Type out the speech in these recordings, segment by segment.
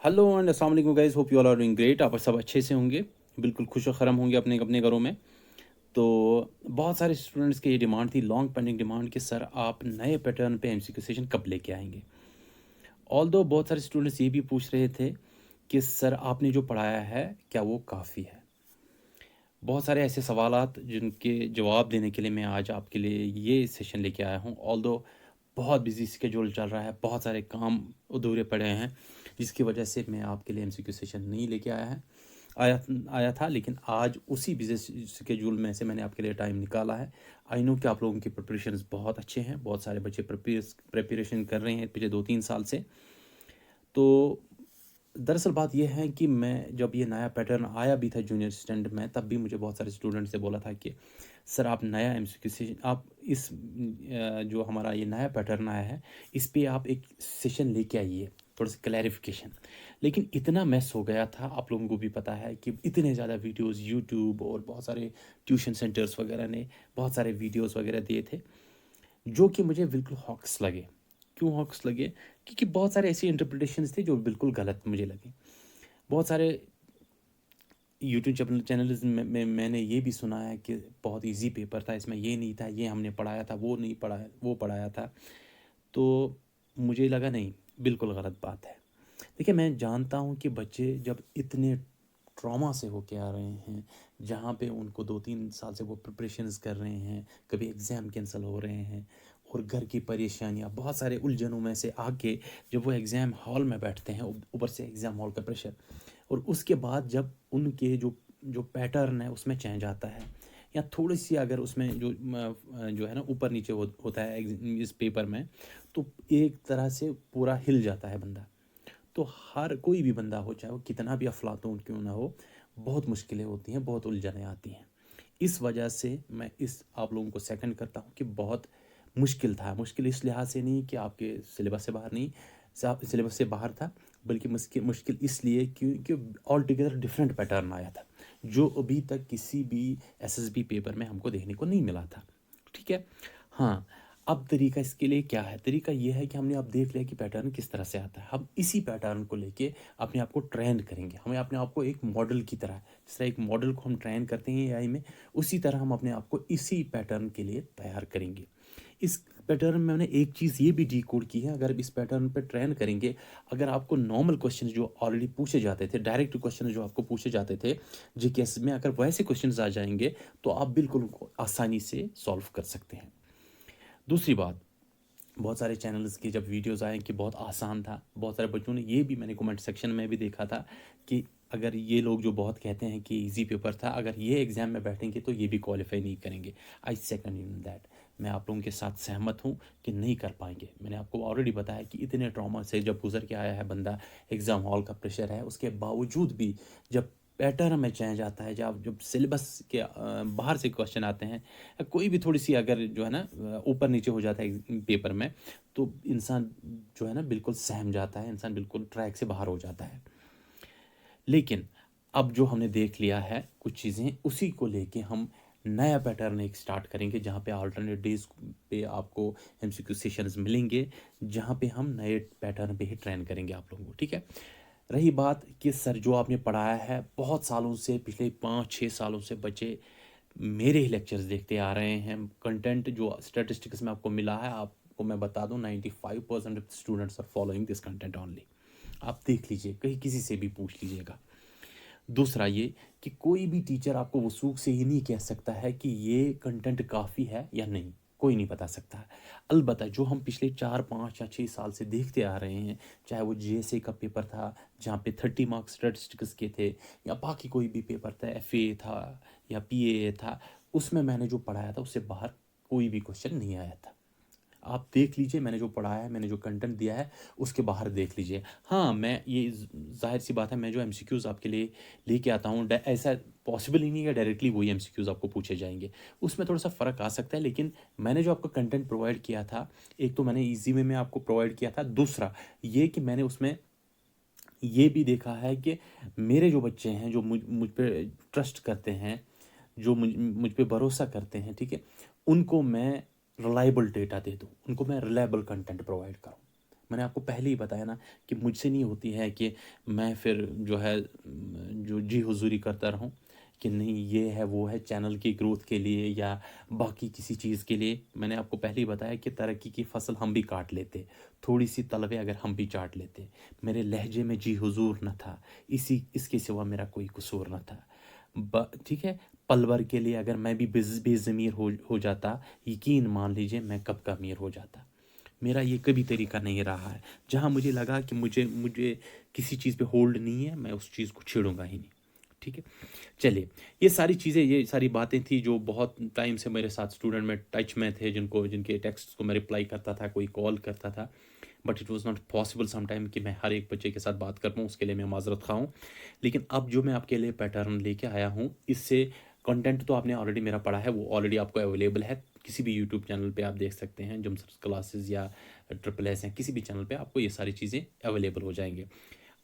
Hello and अस्सलाम वालेकुम guys, hope you all are doing great. आप सब अच्छे से होंगे, बिल्कुल खुश और खरम होंगे अपने अपने घरों में। तो बहुत सारे स्टूडेंट्स की ये डिमांड थी, लॉन्ग पेंडिंग डिमांड, कि सर आप नए पैटर्न पे एमसीक्यू सेशन कब लेके आएंगे। ऑल्दो बहुत सारे स्टूडेंट्स ये भी पूछ रहे थे कि सर आपने जो पढ़ाया है क्या वो काफ़ी है। बहुत सारे ऐसे सवालात जिनके जवाब देने के लिए मैं आज आपके लिए ये सेशन लेके आया हूँ। ऑल्दो बहुत बिजी स्केड्यूल चल रहा है, बहुत सारे काम अधूरे पड़े हैं, जिसकी वजह से मैं आपके लिए एमसीक्यू सेशन नहीं लेके आया आया था। लेकिन आज उसी बिजी स्केड्यूल में से मैंने आपके लिए टाइम निकाला है। आई नो कि आप लोगों की प्रिपरेशंस बहुत अच्छे हैं, बहुत सारे बच्चे प्रिपरेशन कर रहे हैं पिछले 2-3 साल से। तो दरअसल बात यह है कि मैं जब ये नया पैटर्न आया भी था जूनियर स्टैंड में, तब भी मुझे बहुत सारे स्टूडेंट से बोला था कि सर आप नया एमसीक्यू सेशन, आप इस जो हमारा ये नया पैटर्न आया है इस पे आप एक सेशन लेके आइए, थोड़ा सा क्लैरिफिकेशन। लेकिन इतना मैस हो गया था, आप लोगों को भी पता है कि इतने ज़्यादा वीडियोस यूट्यूब और बहुत सारे ट्यूशन सेंटर्स वगैरह ने बहुत सारे वीडियोस वगैरह दिए थे, जो कि मुझे बिल्कुल हॉक्स लगे। क्यों हॉक्स लगे? क्योंकि बहुत सारे ऐसी इंटरप्रिटेशंस थे जो बिल्कुल गलत मुझे लगे। बहुत सारे यूट्यूब चैनल्स में मैंने ये भी सुना है कि बहुत इजी पेपर था, इसमें ये नहीं था, ये हमने पढ़ाया था, वो नहीं पढ़ाया, वो पढ़ाया था। तो मुझे लगा नहीं, बिल्कुल गलत बात है। देखिए, मैं जानता हूँ कि बच्चे जब इतने ट्रॉमा से होके आ रहे हैं, जहाँ पे उनको 2-3 साल से वो प्रिपरेशंस कर रहे हैं, कभी एग्ज़ाम कैंसिल हो रहे हैं और घर की परेशानियाँ, बहुत सारे उलझनों में से आके जब वो एग्ज़ाम हॉल में बैठते हैं, ऊपर से एग्ज़ाम हॉल का प्रेशर, और उसके बाद जब उनके जो जो पैटर्न है उसमें चेंज आता है, या थोड़ी सी अगर उसमें जो है ना ऊपर नीचे होता है इस पेपर में, तो एक तरह से पूरा हिल जाता है बंदा। तो हर कोई भी बंदा हो, चाहे वो कितना भी अफलातून क्यों ना हो, बहुत मुश्किलें होती हैं, बहुत उलझनें आती हैं। इस वजह से मैं इस आप लोगों को सेकंड करता हूँ कि बहुत मुश्किल था। मुश्किल इस लिहाज से नहीं कि आपके सिलेबस से बाहर नहीं, सिलेबस से बाहर था, बल्कि मुश्किल मुश्किल इसलिए क्योंकि ऑल टुगेदर डिफरेंट पैटर्न आया था, जो अभी तक किसी भी एसएसबी पेपर में हमको देखने को नहीं मिला था। ठीक है। हाँ, अब तरीका इसके लिए क्या है? तरीका ये है कि हमने अब देख लिया कि पैटर्न किस तरह से आता है। हम इसी पैटर्न को लेके अपने आप को ट्रेन करेंगे। हमें अपने आप को एक मॉडल की तरह, जिस तरह एक मॉडल को हम ट्रेन करते हैं एआई में, उसी तरह हम अपने आप को इसी पैटर्न के लिए तैयार करेंगे। इस पैटर्न में मैंने एक चीज़ ये भी डिकोड की है, अगर इस पैटर्न पे ट्रेन करेंगे, अगर आपको नॉर्मल क्वेश्चन जो ऑलरेडी पूछे जाते थे, डायरेक्ट क्वेश्चन जो आपको पूछे जाते थे जीकेएस में, अगर वैसे क्वेश्चन आ जाएंगे तो आप बिल्कुल उनको आसानी से सॉल्व कर सकते हैं। दूसरी बात, बहुत सारे चैनल्स की जब वीडियोस आए कि बहुत आसान था, बहुत सारे बच्चों ने ये भी, मैंने कमेंट सेक्शन में भी देखा था कि अगर ये लोग जो बहुत कहते हैं कि इजी पेपर था, अगर ये एग्ज़ाम में बैठेंगे तो ये भी क्वालिफाई नहीं करेंगे। आई सेकंड इन दैट, मैं आप लोगों के साथ सहमत हूँ कि नहीं कर पाएंगे। मैंने आपको ऑलरेडी बताया कि इतने ट्रॉमा से जब गुजर के आया है बंदा, एग्ज़ाम हॉल का प्रेशर है, उसके बावजूद भी जब पैटर्न में चेंज आता है, जब सिलेबस के बाहर से क्वेश्चन आते हैं, या कोई भी थोड़ी सी अगर जो है ना ऊपर नीचे हो जाता है पेपर में, तो इंसान जो है ना बिल्कुल सहम जाता है, इंसान बिल्कुल ट्रैक से बाहर हो जाता है। लेकिन अब जो हमने देख लिया है कुछ चीज़ें, उसी को लेके हम नया पैटर्न एक स्टार्ट करेंगे, जहाँ पे अल्टरनेट डेज पे आपको एमसीक्यू सेशंस मिलेंगे, जहाँ पे हम नए पैटर्न पे ही ट्रेन करेंगे आप लोगों को। ठीक है। रही बात कि सर जो आपने पढ़ाया है, बहुत सालों से, पिछले 5-6 सालों से बच्चे मेरे ही लेक्चर्स देखते आ रहे हैं। कंटेंट जो स्टैटिस्टिक्स में आपको मिला है, आपको मैं बता दूं, 95% students are following this content only. आप देख लीजिए, कहीं किसी से भी पूछ लीजिएगा। दूसरा ये कि कोई भी टीचर आपको वसूख से ही नहीं कह सकता है कि ये कंटेंट काफ़ी है या नहीं, कोई नहीं बता सकता है। अलबत्ता जो हम पिछले 4-5 या 6 साल से देखते आ रहे हैं, चाहे वो जीएसए का पेपर था जहाँ पे 30 मार्क्स स्टैटिस्टिक्स के थे, या बाकी कोई भी पेपर था, एफए था या पीए था, उसमें मैंने जो पढ़ाया था उससे बाहर कोई भी क्वेश्चन नहीं आया था। आप देख लीजिए, मैंने जो पढ़ाया है, मैंने जो कंटेंट दिया है, उसके बाहर देख लीजिए। हाँ, मैं ये ज़ाहिर सी बात है, मैं जो एमसीक्यूज़ आपके लिए लेके आता हूँ, ऐसा पॉसिबल ही नहीं है डायरेक्टली वही एमसीक्यूज़ आपको पूछे जाएंगे। उसमें थोड़ा सा फ़र्क आ सकता है, लेकिन मैंने जो आपको कंटेंट प्रोवाइड किया था, एक तो मैंने ईजी वे में आपको प्रोवाइड किया था, दूसरा ये कि मैंने उसमें ये भी देखा है कि मेरे जो बच्चे हैं, जो मुझ पे ट्रस्ट करते हैं, जो मुझ पे भरोसा करते हैं, ठीक है, उनको मैं रिलायबल डेटा दे दूँ, उनको मैं रिलायबल कंटेंट प्रोवाइड करूँ। मैंने आपको पहले ही बताया ना कि मुझसे नहीं होती है कि मैं फिर जो है जो जी हुजूरी करता रहूं कि नहीं ये है वो है चैनल की ग्रोथ के लिए या बाकी किसी चीज़ के लिए। मैंने आपको पहले ही बताया कि तरक्की की फसल हम भी काट लेते, थोड़ी सी तलवे अगर हम भी चाट लेते। मेरे लहजे में जी हुजूर न था, इसी इसके सिवा मेरा कोई कसूर न था। ठीक है, पल भर के लिए अगर मैं भी बेज़मीर हो जाता, यकीन मान लीजिए मैं कब का अमीर हो जाता। मेरा ये कभी तरीका नहीं रहा है। जहाँ मुझे लगा कि मुझे मुझे किसी चीज़ पे होल्ड नहीं है, मैं उस चीज़ को छेड़ूँगा ही नहीं। ठीक है? चलिए, ये सारी चीज़ें, ये सारी बातें थी जो बहुत टाइम से मेरे साथ स्टूडेंट में टच में थे, जिनके टेक्स्ट को मैं रिप्लाई करता था, कोई कॉल करता था। But it was not possible some time कि मैं हर एक बच्चे के साथ बात कर पाऊँ, उसके लिए मैं माज़रत ख़्वाह हूँ। लेकिन अब जो मैं आपके लिए पैटर्न लेके आया हूँ, इससे कंटेंट तो आपने ऑलरेडी मेरा पढ़ा है, वो ऑलरेडी आपको अवेलेबल है। किसी भी यूट्यूब चैनल पे आप देख सकते हैं, जमसर्स क्लासेस या ट्रिपल एस हैं, किसी भी चैनल पे आपको ये सारी चीज़ें अवेलेबल हो जाएँगी।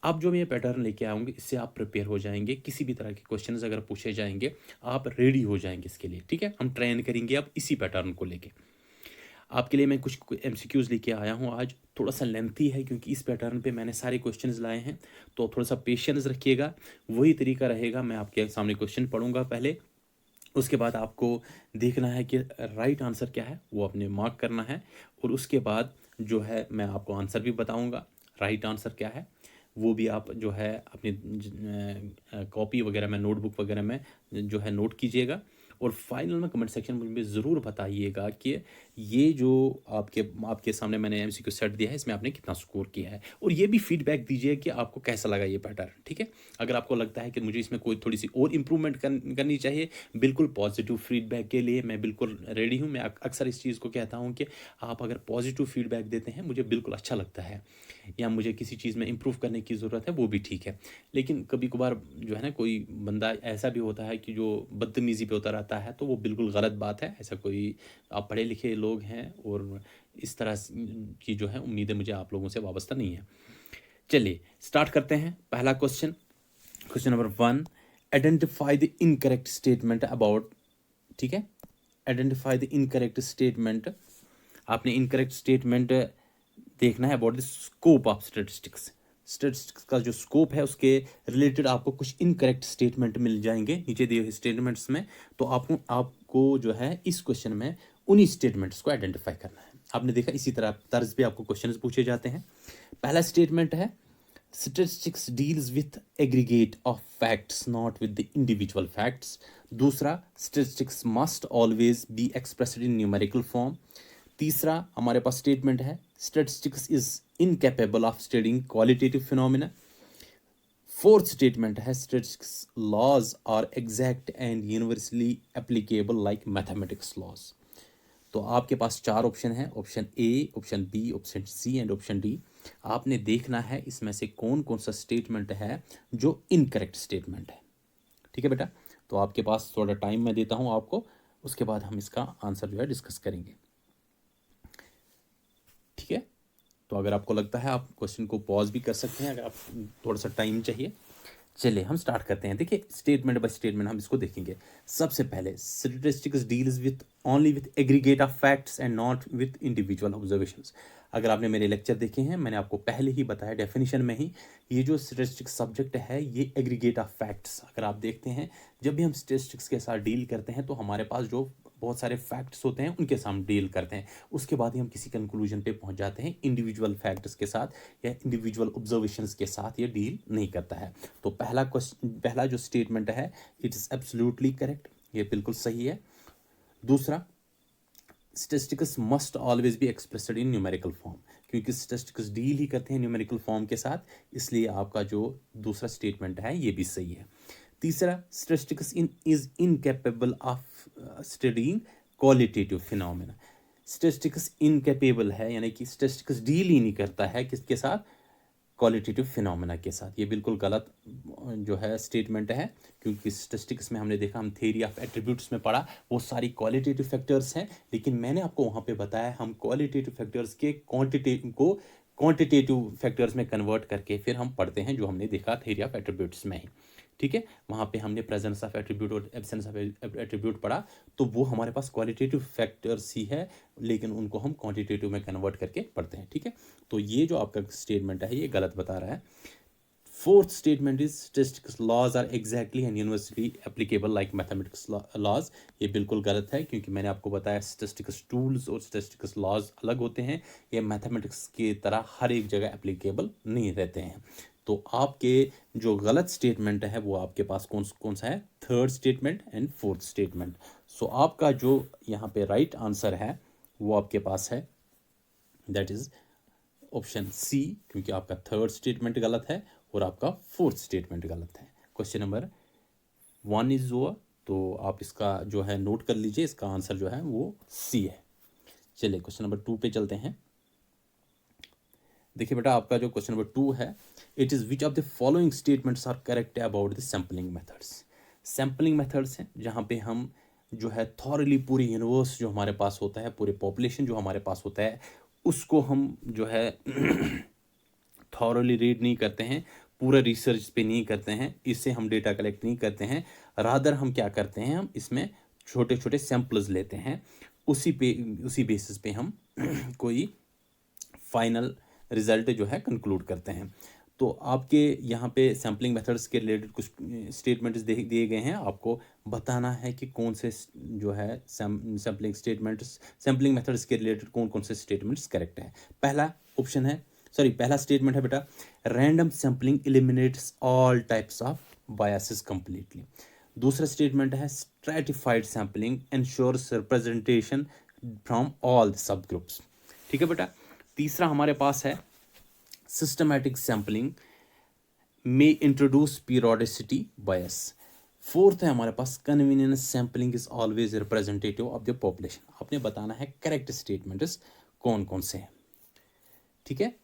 अब जो मैं ये पैटर्न लेके आऊँगी, इससे आप प्रिपेयर हो जाएँगे। किसी भी तरह के क्वेश्चंस अगर पूछे जाएँगे, आप रेडी हो जाएँगे इसके लिए, ठीक है? हम ट्रेन करेंगे अब इसी पैटर्न को लेके। आपके लिए मैं कुछ एमसीक्यूज़ लेके आया हूँ आज, थोड़ा-सा लेंथी है क्योंकि इस पैटर्न पे मैंने सारे क्वेश्चंस लाए हैं, तो थोड़ा-सा पेशेंस रखिएगा। वही तरीका रहेगा, मैं आपके सामने क्वेश्चन पढ़ूँगा पहले, उसके बाद आपको देखना है कि राइट आंसर क्या है, वो आपने मार्क करना है और उसके बाद जो है मैं आपको आंसर भी बताऊँगा, राइट आंसर क्या है, वो भी आप जो है अपनी कॉपी वगैरह में, नोटबुक वगैरह में जो है नोट कीजिएगा और फाइनल में कमेंट सेक्शन में मुझे ज़रूर बताइएगा कि ये जो आपके आपके सामने मैंने एमसीक्यू सेट दिया है, इसमें आपने कितना स्कोर किया है और ये भी फीडबैक दीजिए कि आपको कैसा लगा ये पैटर्न, ठीक है? अगर आपको लगता है कि मुझे इसमें कोई थोड़ी-सी और इम्प्रूवमेंट करनी चाहिए, बिल्कुल पॉजिटिव फीडबैक के लिए मैं बिल्कुल रेडी हूँ। मैं अक्सर इस चीज़ को कहता हूँ कि आप अगर पॉजिटिव फीडबैक देते हैं, मुझे बिल्कुल अच्छा लगता है, या मुझे किसी चीज़ में इम्प्रूव करने की ज़रूरत है, वो भी ठीक है। लेकिन कभी-कभार जो है ना, कोई बंदा ऐसा भी होता है कि जो बदतमीज़ी पे उतर आता है, तो वो बिल्कुल गलत बात है। ऐसा कोई, आप पढ़े-लिखे लोग हैं और इस तरह की जो है उम्मीदें मुझे आप लोगों से वाबस्ता नहीं है। चलिए स्टार्ट करते हैं। पहला question, question number 1, identify the incorrect statement about, ठीक है? आइडेंटिफाई द इनकरेक्ट स्टेटमेंट, आपने इनकरेक्ट स्टेटमेंट देखना है about the scope of statistics. Statistics का जो स्कोप है उसके रिलेटेड आपको कुछ इनकरेक्ट स्टेटमेंट मिल जाएंगे नीचे दिए हुए स्टेटमेंट्स में, तो आपको जो है इस क्वेश्चन में उन्हीं स्टेटमेंट्स को आइडेंटिफाई करना है। आपने देखा इसी तरह तर्ज पे आपको क्वेश्चंस पूछे जाते हैं। पहला स्टेटमेंट है, statistics deals with aggregate of facts not with the individual facts। दूसरा, statistics must always be expressed in numerical form। तीसरा हमारे पास स्टेटमेंट है, statistics is incapable of studying qualitative phenomena। Fourth statement है, statistics laws are exact and universally applicable like mathematics laws। तो आपके पास चार ऑप्शन है, option A, option B, option C and option D. आपने देखना है इसमें से कौन कौन सा स्टेटमेंट है जो इनकरेक्ट स्टेटमेंट है। ठीक है बेटा, तो आपके पास थोड़ा टाइम मैं देता हूं आपको, उसके बाद हम इसका आंसर जो है डिस्कस करेंगे। ठीक है, तो अगर आपको लगता है आप क्वेश्चन को पॉज भी कर सकते हैं अगर आप थोड़ा सा टाइम चाहिए। चलिए हम स्टार्ट करते हैं। देखिए स्टेटमेंट बाय स्टेटमेंट हम इसको देखेंगे। सबसे पहले, statistics deals with only with aggregate of facts and not with individual observations. अगर आपने मेरे लेक्चर देखे हैं, मैंने आपको पहले ही बताया डेफिनेशन में ही, ये जो स्टैटिस्टिक्स सब्जेक्ट है ये एग्रीगेट ऑफ फैक्ट्स। अगर आप देखते हैं, जब भी हम स्टैटिस्टिक्स के साथ डील करते हैं तो हमारे पास जो बहुत सारे फैक्ट्स होते हैं उनके साथ डील करते हैं, उसके बाद ही हम किसी कंक्लूजन पे पहुंच जाते हैं। इंडिविजुअल फैक्ट्स के साथ या इंडिविजुअल ऑब्जर्वेशंस के साथ ये डील नहीं करता है। तो पहला जो स्टेटमेंट है, इट इज़ एब्सोल्युटली करेक्ट, ये बिल्कुल सही है। दूसरा, statistics must always be expressed in numerical form, क्योंकि स्टैटिस्टिक्स डील ही करते हैं न्यूमेरिकल फॉर्म के साथ, इसलिए आपका जो दूसरा स्टेटमेंट है ये भी सही है। तीसरा, statistics is incapable of studying qualitative phenomena. Statistics incapable है, यानी कि स्टैटिस्टिक्स डील ही नहीं करता है किसके साथ, क्वालिटेटिव फिनोमेना के साथ। ये बिल्कुल गलत जो है स्टेटमेंट है, क्योंकि स्टैटिस्टिक्स में हमने देखा, हम थ्योरी ऑफ एट्रीब्यूट्स में पढ़ा, वो सारी क्वालिटेटिव फैक्टर्स हैं, लेकिन मैंने आपको वहाँ पे बताया हम क्वालिटेटिव फैक्टर्स के क्वांटिटेटिव फैक्टर्स में कन्वर्ट करके फिर हम पढ़ते हैं, जो हमने देखा थ्योरी ऑफ एट्रीब्यूट्स में ही। ठीक है, वहाँ पे हमने प्रेजेंस ऑफ एट्रीब्यूट और एब्सेंस ऑफ एट्रीब्यूट पढ़ा, तो वो हमारे पास क्वालिटेटिव फैक्टर्स ही है, लेकिन उनको हम क्वांटिटेटिव में कन्वर्ट करके पढ़ते हैं। ठीक है, तो ये जो आपका स्टेटमेंट है ये गलत बता रहा है। Fourth statement is statistics laws are exactly and universally applicable like mathematics laws। ये बिल्कुल गलत है, क्योंकि मैंने आपको बताया statistics tools और statistics laws अलग होते हैं, ये mathematics की तरह हर एक जगह applicable नहीं रहते हैं। तो आपके जो गलत स्टेटमेंट है वो आपके पास कौन कौन सा है, third statement and fourth statement. So आपका जो यहाँ पे राइट आंसर है वो आपके पास है, दैट इज ऑप्शन सी, क्योंकि आपका थर्ड स्टेटमेंट गलत है और आपका फोर्थ स्टेटमेंट गलत है। क्वेश्चन नंबर 1 इज हुआ, तो आप इसका जो है नोट कर लीजिए, इसका आंसर जो है वो सी है। चलिए क्वेश्चन नंबर 2 पे चलते हैं। देखिए बेटा, आपका जो क्वेश्चन नंबर 2 है, it is which of the following statements are correct about the sampling methods. Sampling methods हैं जहाँ पे हम जो है थॉरली पूरी यूनिवर्स जो हमारे पास होता है, पूरे पॉपुलेशन जो हमारे पास होता है, उसको हम जो है थॉरली रीड नहीं करते हैं, पूरा रिसर्च पे नहीं करते हैं, इससे हम डेटा कलेक्ट नहीं करते हैं। रादर हम क्या करते हैं, हम इसमें छोटे छोटे सैम्पल्स लेते हैं, उसी बेसिस पे हम कोई फाइनल रिजल्ट जो है कंक्लूड करते हैं। तो आपके यहाँ पे सैम्पलिंग मेथड्स के रिलेटेड कुछ स्टेटमेंट्स दिए गए हैं, आपको बताना है कि कौन से जो है सैम्पलिंग मेथड्स के रिलेटेड कौन कौन से स्टेटमेंट्स करेक्ट है। पहला स्टेटमेंट है बेटा, random sampling eliminates all types of biases completely. दूसरा स्टेटमेंट है, stratified sampling ensures representation from all the subgroups. ठीक है बेटा। तीसरा हमारे पास है, सिस्टमैटिक सैम्पलिंग में इंट्रोड्यूस पीरियोडिसिटी बायस। फोर्थ है हमारे पास, convenience sampling is always representative of the population. आपने बताना है करेक्ट स्टेटमेंट्स कौन कौन से हैं। ठीक है,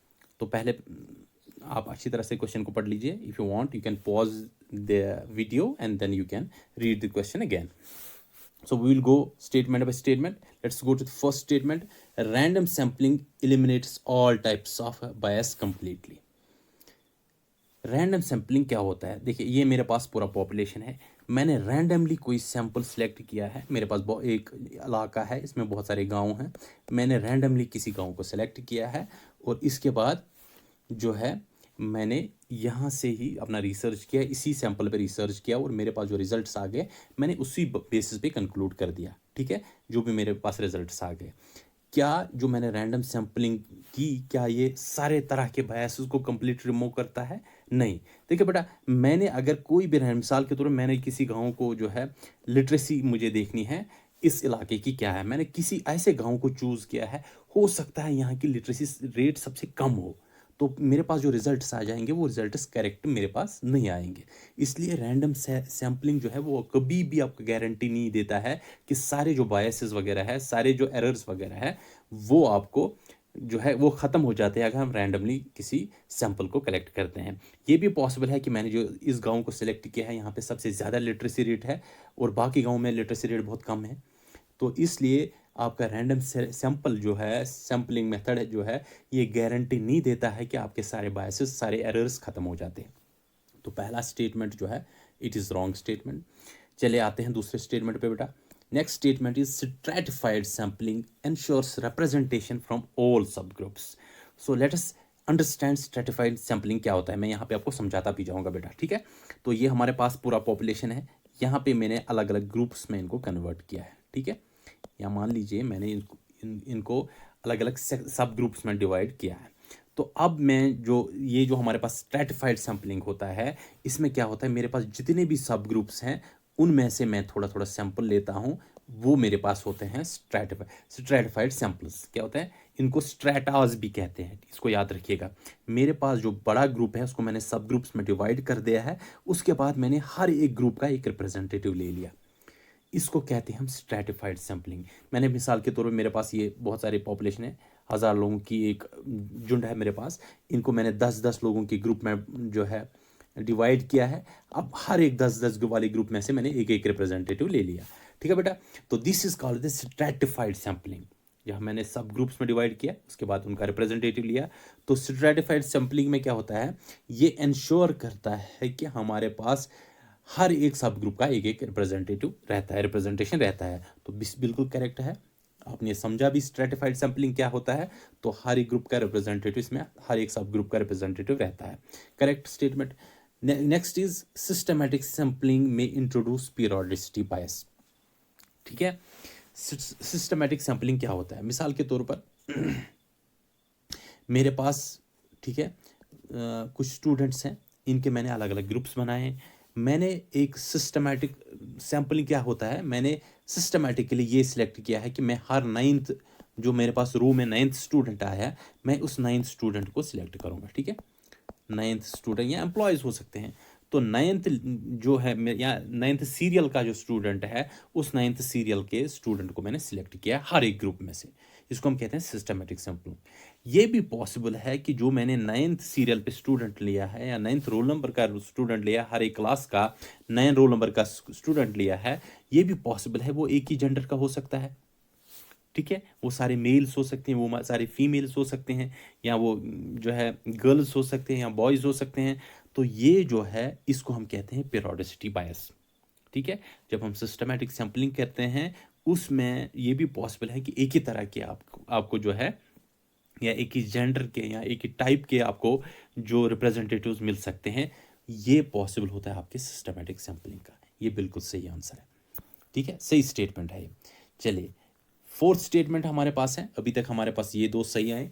तो पहले आप अच्छी तरह से क्वेश्चन को पढ़ लीजिए। If you want you can pause the video and then you can read the question again. So we will go statement by statement. Let's go to the first statement. Random sampling eliminates all types of bias completely. Random sampling क्या होता है? देखिए, ये मेरे पास पूरा population है, मैंने randomly कोई सैंपल सेलेक्ट किया है। मेरे पास एक इलाका है, इसमें बहुत सारे गांव हैं, मैंने रैंडमली किसी गांव को सेलेक्ट किया है और इसके बाद जो है मैंने यहाँ से ही अपना रिसर्च किया, इसी सैंपल पे रिसर्च किया और मेरे पास जो रिजल्ट्स आ गए मैंने उसी बेसिस पे कंक्लूड कर दिया। ठीक है, जो भी मेरे पास रिजल्ट्स आ गए। क्या जो मैंने रैंडम सैम्पलिंग की, क्या ये सारे तरह के बायसेस को कंप्लीट रिमूव करता है? नहीं। देखिए बेटा, मैंने अगर कोई भी मिसाल के तौर पर मैंने किसी गाँव को जो है लिटरेसी मुझे देखनी है, इस इलाके की क्या है, मैंने किसी ऐसे गाँव को चूज़ किया है, हो सकता है यहाँ की लिटरेसी रेट सबसे कम हो, तो मेरे पास जो रिजल्ट्स आ जाएंगे वो रिजल्ट्स करेक्ट मेरे पास नहीं आएंगे। इसलिए रैंडम सैम्पलिंग जो है वो कभी भी आपको गारंटी नहीं देता है कि सारे जो बायसेस वगैरह है, सारे जो एरर्स वगैरह है, वो आपको जो है वो ख़त्म हो जाते हैं अगर हम रैंडमली किसी सैंपल को कलेक्ट करते हैं। ये भी पॉसिबल है कि मैंने जो इस गाँव को सिलेक्ट किया है यहाँ पर सबसे ज़्यादा लिटरेसी रेट है और बाकी गाँव में लिटरेसी रेट बहुत कम है, तो इसलिए आपका रैंडम सैंपल जो है, सैम्पलिंग मेथड जो है, ये गारंटी नहीं देता है कि आपके सारे बायसेस, सारे एरर्स ख़त्म हो जाते हैं। तो पहला स्टेटमेंट जो है इट इज़ रॉन्ग स्टेटमेंट। चले आते हैं दूसरे स्टेटमेंट पे बेटा। Next statement is stratified sampling ensures representation from all subgroups. So let us understand stratified sampling क्या होता है। मैं यहाँ पे आपको समझाता भी जाऊँगा बेटा। ठीक है, तो ये हमारे पास पूरा पॉपुलेशन है, यहाँ पे मैंने अलग अलग ग्रुप्स में इनको कन्वर्ट किया है। ठीक है, या मान लीजिए मैंने इनको अलग अलग सब ग्रुप्स में डिवाइड किया है। तो अब मैं ये जो हमारे पास स्ट्रैटिफाइड सैम्पलिंग होता है, इसमें क्या होता है, मेरे पास जितने भी सब ग्रुप्स हैं उनमें से मैं थोड़ा थोड़ा सैंपल लेता हूँ, वो मेरे पास होते हैं स्ट्रैटिफाइड सैंपल्स। क्या होता है, इनको स्ट्रैटाज भी कहते हैं, इसको याद रखिएगा। मेरे पास जो बड़ा ग्रुप है उसको मैंने सब ग्रुप्स में डिवाइड कर दिया है, उसके बाद मैंने हर एक ग्रुप का एक रिप्रेजेंटेटिव ले लिया, इसको कहते हैं हम स्ट्रैटिफाइड सैम्पलिंग। मैंने मिसाल के तौर पे मेरे पास ये बहुत सारी पॉपुलेशन है, 1000 लोगों की एक झुंड है मेरे पास, इनको मैंने 10-10 लोगों के ग्रुप में जो है डिवाइड किया है। अब हर एक 10-10 वाले ग्रुप में से मैंने एक एक रिप्रेजेंटेटिव ले लिया। ठीक है बेटा, तो this is called the stratified sampling. जहाँ मैंने सब ग्रुप्स में डिवाइड किया, उसके बाद उनका रिप्रेजेंटेटिव लिया। तो स्ट्रैटिफाइड सैम्पलिंग में क्या होता है, ये इंश्योर करता है कि हमारे पास हर एक सब ग्रुप का एक एक रिप्रेजेंटेटिव रहता है, रिप्रेजेंटेशन रहता है। तो बिल्कुल करेक्ट है, आपने समझा भी स्ट्रेटिफाइड सैम्पलिंग क्या होता है। तो हर एक ग्रुप का रिप्रेजेंटेटिव इसमें हर एक सब ग्रुप का रिप्रेजेंटेटिव रहता है। Correct statement. Next is systematic sampling में इंट्रोड्यूस पीरियोडिसिटी बायस। ठीक है, सिस्टमैटिक सैम्पलिंग क्या होता है? मिसाल के तौर पर मेरे पास, ठीक है, कुछ स्टूडेंट्स हैं, इनके मैंने अलग अलग ग्रुप्स बनाए हैं। मैंने एक सिस्टमैटिक सैम्पलिंग क्या होता है, मैंने सिस्टमैटिकली ये सिलेक्ट किया है कि मैं हर 9th, जो मेरे पास रो में 9th स्टूडेंट आया है, मैं उस 9th स्टूडेंट को सिलेक्ट करूँगा। ठीक है, 9th स्टूडेंट या एम्प्लॉयज़ हो सकते हैं। तो 9th जो है या 9th सीरियल का जो स्टूडेंट है, उस 9th सीरियल के स्टूडेंट को मैंने सिलेक्ट किया हर एक ग्रुप में से। इसको हम कहते हैं सिस्टमैटिक सैम्पलिंग। ये भी पॉसिबल है कि जो मैंने 9th सीरियल पे स्टूडेंट लिया है या 9th रोल नंबर का स्टूडेंट लिया, हर एक क्लास का 9 रोल नंबर का स्टूडेंट लिया है, ये भी पॉसिबल है वो एक ही जेंडर का हो सकता है। ठीक है, वो सारे मेल्स हो सकते हैं, वो सारे फीमेल्स हो सकते हैं, या वो जो है गर्ल्स हो सकते हैं, या बॉयज़ हो सकते हैं। तो ये जो है इसको हम कहते हैं पीरियोडिसिटी बायस। ठीक है, जब हम सिस्टमैटिक सैम्पलिंग करते हैं उसमें ये भी पॉसिबल है कि एक ही तरह के आपको जो है, या एक ही जेंडर के या एक ही टाइप के आपको जो रिप्रेजेंटेटिव्स मिल सकते हैं। ये पॉसिबल होता है आपके सिस्टमैटिक सैम्पलिंग का। ये बिल्कुल सही आंसर है। ठीक है, सही स्टेटमेंट है ये। चलिए, फोर्थ स्टेटमेंट हमारे पास है। अभी तक हमारे पास ये दो सही आए।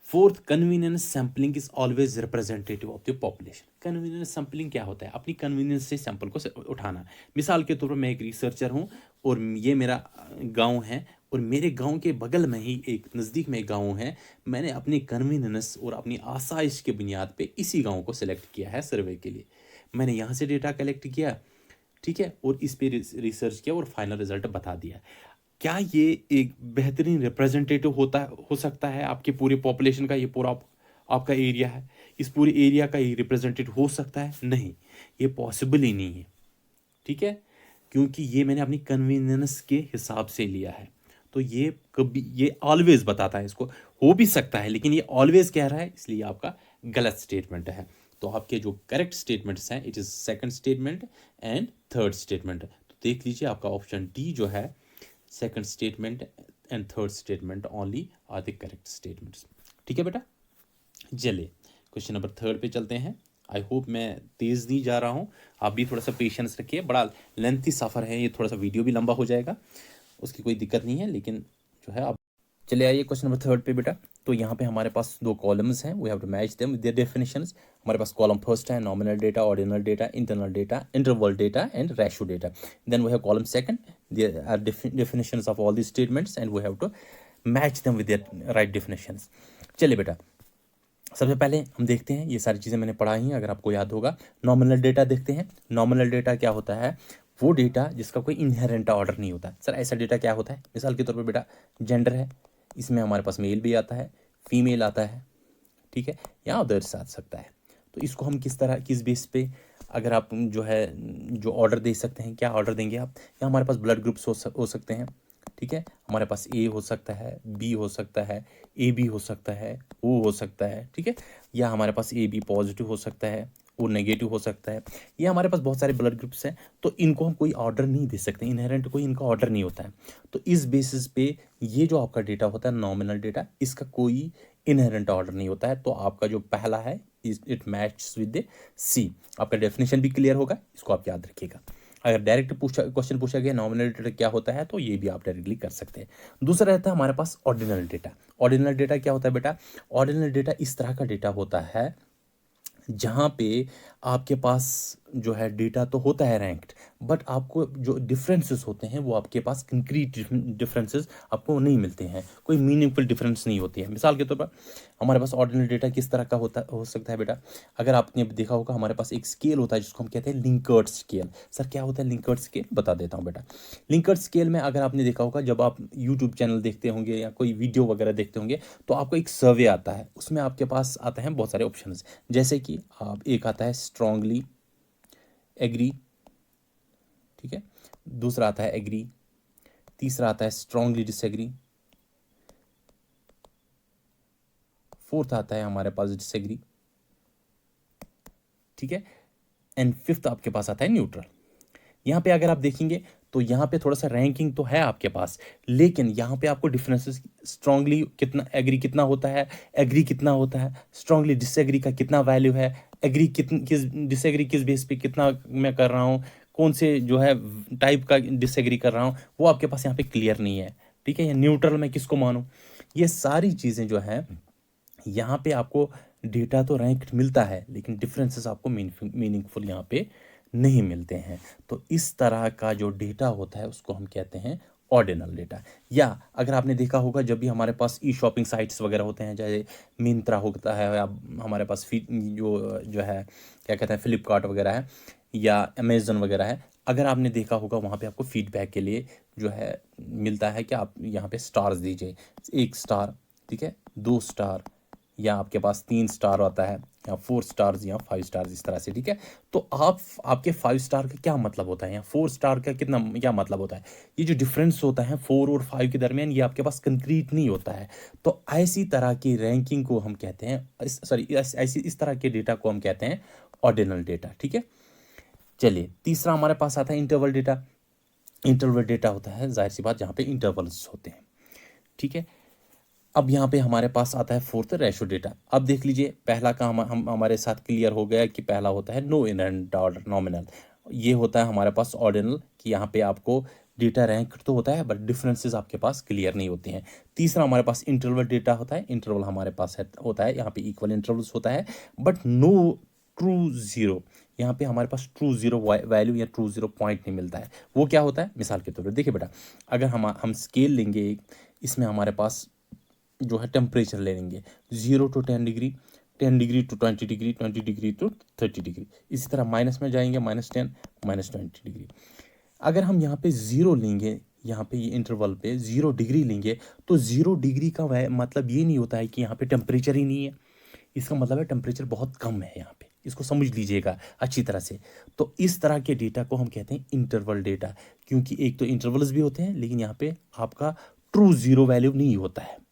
Fourth, convenience sampling is always representative of the population. Convenience sampling क्या होता है? अपनी कन्वीनियंस से सैंपल को उठाना। मिसाल के तौर पर मैं एक रिसर्चर हूँ और ये मेरा गांव है, और मेरे गांव के बगल में ही एक नज़दीक में एक गांव है। मैंने अपनी कन्वीनियंस और अपनी आसाइश की बुनियाद पे इसी गांव को सिलेक्ट किया है सर्वे के लिए। मैंने यहाँ से डेटा कलेक्ट किया, ठीक है, और इस पे रिसर्च किया और फाइनल रिजल्ट बता दिया। क्या ये एक बेहतरीन रिप्रेजेंटेटिव हो सकता है आपकी पूरी पॉपुलेशन का? ये पूरा आपका एरिया है, इस पूरे एरिया का ये रिप्रेजेंटेटिव हो सकता है? नहीं, ये पॉसिबल ही नहीं है। ठीक है, क्योंकि ये मैंने अपनी कन्वीनियंस के हिसाब से लिया है। तो ये कभी, ये ऑलवेज बताता है, इसको हो भी सकता है, लेकिन ये ऑलवेज कह रहा है, इसलिए आपका गलत स्टेटमेंट है। तो आपके जो करेक्ट स्टेटमेंट्स हैं, it is second statement and third statement. तो देख लीजिए, आपका ऑप्शन डी जो है, second statement and third statement only are the correct statements. ठीक है बेटा, चलिए क्वेश्चन नंबर थर्ड पे चलते हैं। आई होप मैं तेज़ नहीं जा रहा हूँ, आप भी थोड़ा सा पेशेंस रखिए। बड़ा लेंथी सफ़र है ये, थोड़ा सा वीडियो भी लंबा हो जाएगा, उसकी कोई दिक्कत नहीं है, लेकिन जो है आप चले आइए क्वेश्चन नंबर थर्ड पे बेटा। तो यहाँ पे हमारे पास दो कॉलम्स हैं, we have to match them with their definitions. हमारे पास कॉलम फर्स्ट है nominal data, ordinal data, internal data, interval data and ratio data. Then we have column second, there are definitions of all the statements and we have to match them with their right definitions. चलिए बेटा, सबसे पहले हम देखते हैं, ये सारी चीज़ें मैंने पढ़ाई हैं, अगर आपको याद होगा। नॉमिनल डेटा देखते हैं। नॉमिनल डेटा क्या होता है? वो डेटा जिसका कोई इनहेरेंट ऑर्डर नहीं होता। सर ऐसा डेटा क्या होता है? मिसाल के तौर पर बेटा, जेंडर है, इसमें हमारे पास मेल भी आता है, फीमेल आता है, ठीक है, या अदर्स आ सकता है। तो इसको हम किस तरह, किस बेस पे, अगर आप जो है जो ऑर्डर दे सकते हैं, क्या ऑर्डर देंगे आप? या हमारे पास ब्लड ग्रुप्स हो सकते हैं, ठीक है, हमारे पास ए हो सकता है, बी हो सकता है, ए बी हो सकता है, ओ हो सकता है, ठीक है, या हमारे पास ए बी पॉजिटिव हो सकता है, ओ नेगेटिव हो सकता है। ये हमारे पास बहुत सारे ब्लड ग्रुप्स हैं, तो इनको हम कोई ऑर्डर नहीं दे सकते, इनहेरेंट कोई इनका ऑर्डर नहीं होता है। तो इस बेसिस पे ये जो आपका डेटा होता है नॉमिनल डेटा, इसका कोई इनहेरेंट ऑर्डर नहीं होता है। तो आपका जो पहला है, इट मैच विद सी। आपका डेफिनेशन भी क्लियर होगा, इसको आप याद रखिएगा। अगर डायरेक्ट क्वेश्चन पूछा गया नॉमिनल डेटा क्या होता है, तो ये भी आप डायरेक्टली कर सकते हैं। दूसरा रहता है हमारे पास ऑर्डिनल डेटा। ऑर्डिनल डेटा क्या होता है बेटा? ऑर्डिनल डेटा इस तरह का डेटा होता है जहाँ पे आपके पास जो है डेटा तो होता है रैंक्ड, बट आपको जो डिफरेंसेस होते हैं वो आपके पास कंक्रीट डिफरेंसेस आपको नहीं मिलते हैं, कोई मीनिंगफुल डिफरेंस नहीं होती है। मिसाल के तौर पर हमारे पास ऑर्डिनल डेटा किस तरह का हो सकता है बेटा? अगर आपने देखा होगा, हमारे पास एक स्केल होता है जिसको हम कहते हैं लिंकर्ट स्केल। सर क्या होता है लिंकर्ट स्केल? बता देता हूँ बेटा। लिंकर्ट स्केल में अगर आपने देखा होगा, जब आप यूट्यूब चैनल देखते होंगे या कोई वीडियो वगैरह देखते होंगे, तो आपको एक सर्वे आता है, उसमें आपके पास आते हैं बहुत सारे ऑप्शन, जैसे कि आप, एक आता है स्ट्रांगली एग्री, ठीक है, दूसरा आता है एग्री, तीसरा आता है स्ट्रांगली डिसएग्री, फोर्थ आता है हमारे पास डिसएग्री, ठीक है। एंड फिफ्थ आपके पास आता है न्यूट्रल। यहाँ पे अगर आप देखेंगे तो यहाँ पे थोड़ा सा रैंकिंग तो है आपके पास, लेकिन यहाँ पे आपको डिफरेंसेस स्ट्रांगली कितना एग्री कितना होता है, एग्री कितना होता है, स्ट्रांगली डिसएग्री का कितना वैल्यू है, एग्री किस डिसएग्री किस बेस पे कितना मैं कर रहा हूँ, कौन से जो है टाइप का डिसएग्री कर रहा हूँ, वो आपके पास यहाँ पे क्लियर नहीं है। ठीक है, या न्यूट्रल में किसको मानूं, ये सारी चीज़ें जो है यहाँ पे आपको डेटा तो रैंक्ड मिलता है, लेकिन डिफरेंसेस आपको मीनिंगफुल यहाँ पे नहीं मिलते हैं। तो इस तरह का जो डेटा होता है उसको हम कहते हैं ऑर्डिनल डेटा। या अगर आपने देखा होगा जब भी हमारे पास ई शॉपिंग साइट्स वगैरह होते हैं, जैसे मिंत्रा होता है, या हमारे पास जो जो है क्या कहते हैं फ्लिपकार्ट वगैरह है, या अमेजन वगैरह है, अगर आपने देखा होगा वहाँ पे आपको फीडबैक के लिए जो है मिलता है कि आप यहाँ पे स्टार्स दीजिए, 1 स्टार, ठीक है, 2 स्टार, या आपके पास 3 स्टार आता है, या 4 स्टार्स या 5 स्टार्स, इस तरह से। ठीक है, तो आपके 5 स्टार का क्या मतलब होता है, या 4 स्टार का कितना क्या मतलब होता है, ये जो डिफरेंस होता है 4 और 5 के दरमियान, ये आपके पास कंक्रीट नहीं होता है। तो ऐसी तरह की रैंकिंग को हम कहते हैं, सॉरी ऐसी इस तरह के डेटा को हम कहते हैं ऑर्डिनल डेटा। ठीक है, चलिए तीसरा हमारे पास आता है इंटरवल डेटा। इंटरवल डेटा होता है जाहिर सी बात जहाँ पे इंटरवल्स होते हैं। ठीक है, अब यहाँ पे हमारे पास आता है फोर्थ रेशो डेटा। अब देख लीजिए पहला का हम हमारे साथ क्लियर हो गया कि पहला होता है नो इनहेरेंट ऑर्डर नॉमिनल, ये होता है हमारे पास ऑर्डिनल, कि यहाँ पे आपको डेटा रैंक तो होता है बट डिफरेंसेस आपके पास क्लियर नहीं होते हैं। तीसरा हमारे पास इंटरवल डेटा होता है। इंटरवल हमारे पास होता है यहाँ पे इक्वल इंटरवल्स होता है, बट नो ट्रू ज़ीरो, यहाँ पे हमारे पास ट्रू ज़ीरो वैल्यू या ट्रू ज़ीरो पॉइंट नहीं मिलता है। वो क्या होता है, मिसाल के तौर पर देखिए बेटा, अगर हम स्केल लेंगे एक, इसमें हमारे पास जो है टेम्परेचर ले लेंगे 0 to 10 degree, 10 degree to 20 degree, 20 degree to 30 degree, इसी तरह माइनस में जाएंगे -10, -20 डिग्री। अगर हम यहाँ पे 0 लेंगे, यहाँ पे ये इंटरवल पे 0 डिग्री लेंगे, तो 0 डिग्री का मतलब ये नहीं होता है कि यहाँ पे टेम्परेचर ही नहीं है, इसका मतलब है टेम्परेचर बहुत कम है यहाँ पे, इसको समझ लीजिएगा अच्छी तरह से। तो इस तरह के डेटा को हम कहते हैं इंटरवल डेटा, क्योंकि एक तो इंटरवल्स भी होते हैं लेकिन यहाँ पे आपका ट्रू ज़ीरो वैल्यू नहीं होता है।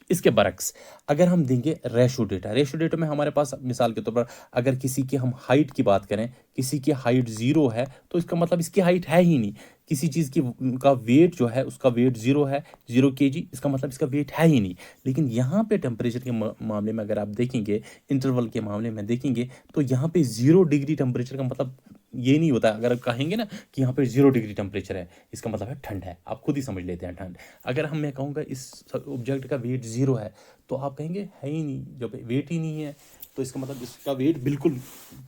इसके बरक्स अगर हम देंगे रेशो डेटा, रेशो डेटा में हमारे पास मिसाल के तौर पर अगर किसी की हम हाइट की बात करें, किसी की हाइट 0 है तो इसका मतलब इसकी हाइट है ही नहीं। किसी चीज़ की का वेट जो है उसका वेट 0 है, 0 kg, इसका मतलब इसका वेट है ही नहीं। लेकिन यहाँ पे टेम्परेचर के मामले में अगर आप देखेंगे, इंटरवल के मामले में देखेंगे, तो यहाँ पे 0 डिग्री टेम्परेचर का मतलब ये नहीं होता। अगर आप कहेंगे ना कि यहाँ पे 0 डिग्री टेम्परेचर है, इसका मतलब है ठंड है, आप खुद ही समझ लेते हैं ठंड। अगर मैं कहूँगा इस ऑब्जेक्ट का वेट 0 है, तो आप कहेंगे है ही नहीं, जब वेट ही नहीं है तो इसका मतलब इसका वेट बिल्कुल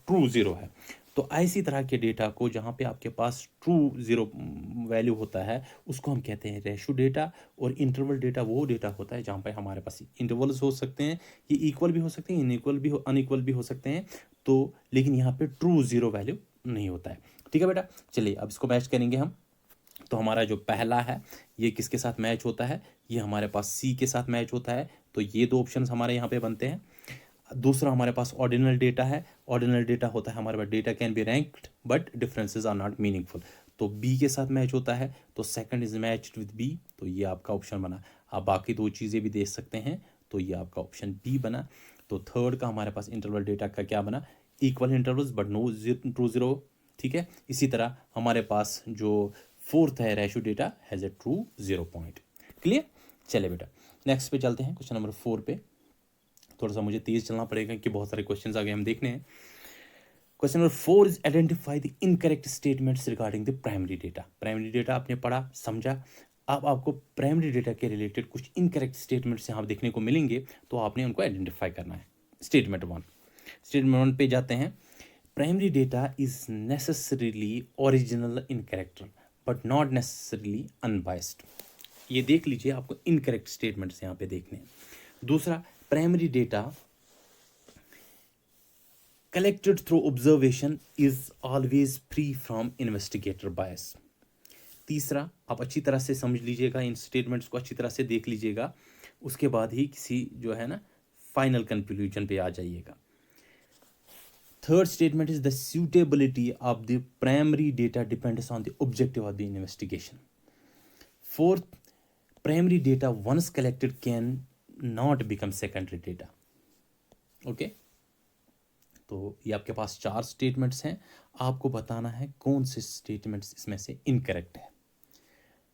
ट्रू 0 है। तो ऐसी तरह के डेटा को जहाँ पे आपके पास ट्रू 0 वैल्यू होता है उसको हम कहते हैं रेशो डेटा। और इंटरवल डेटा वो डेटा होता है जहाँ पे हमारे पास इंटरवल्स हो सकते हैं, ये इक्वल भी हो सकते हैं, इनइक्वल भी अनइक्वल भी हो सकते हैं, तो लेकिन यहाँ पे ट्रू 0 वैल्यू नहीं होता है। ठीक है बेटा, चलिए अब इसको मैच करेंगे हम। तो हमारा जो पहला है ये किसके साथ मैच होता है, ये हमारे पास सी के साथ मैच होता है, तो ये दो ऑप्शंस हमारे यहाँ पे बनते हैं। दूसरा हमारे पास ऑर्डिनल डेटा है। ऑर्डिनल डेटा होता है हमारे पास data can be ranked but differences are not meaningful, तो बी के साथ मैच होता है, तो second is matched with B, तो ये आपका ऑप्शन बना। आप बाकी दो चीज़ें भी देख सकते हैं, तो ये आपका ऑप्शन बी बना। तो थर्ड का हमारे पास इंटरवल डेटा का क्या बना, equal intervals but no true zero. ठीक है, इसी तरह हमारे पास जो फोर्थ है ratio data has a true 0 point. Clear, चले बेटा नेक्स्ट पे चलते हैं, क्वेश्चन नंबर 4 पे। थोड़ा सा मुझे तेज चलना पड़ेगा कि बहुत सारे क्वेश्चंस आगे हम देखने हैं। Question number 4 is identify the incorrect statements regarding the primary data. Primary data आपने पढ़ा समझा, अब आपको प्राइमरी डेटा के रिलेटेड कुछ इनकरेक्ट स्टेटमेंट्स यहाँ देखने को मिलेंगे, तो आपने उनको आइडेंटिफाई करना है। स्टेटमेंट 1, स्टेटमेंट 1 पे जाते हैं। Primary data is necessarily original in character but not necessarily unbiased. ये देख लीजिए, आपको इनकरेक्ट स्टेटमेंट्स यहाँ पे देखने हैं। दूसरा, primary data collected through observation is always free from investigator bias। तीसरा, आप अच्छी तरह से समझ लीजिएगा, इन स्टेटमेंट्स को अच्छी तरह से देख लीजिएगा, उसके बाद ही किसी जो है ना फाइनल कंक्लूजन पे आ जाइएगा। Third statement is the suitability of the primary data depends on the objective of the investigation। Fourth, primary data once collected can not become secondary data। Okay, तो ये आपके पास 4 स्टेटमेंट्स हैं, आपको बताना है कौन से स्टेटमेंट्स इसमें से इनकरेक्ट है।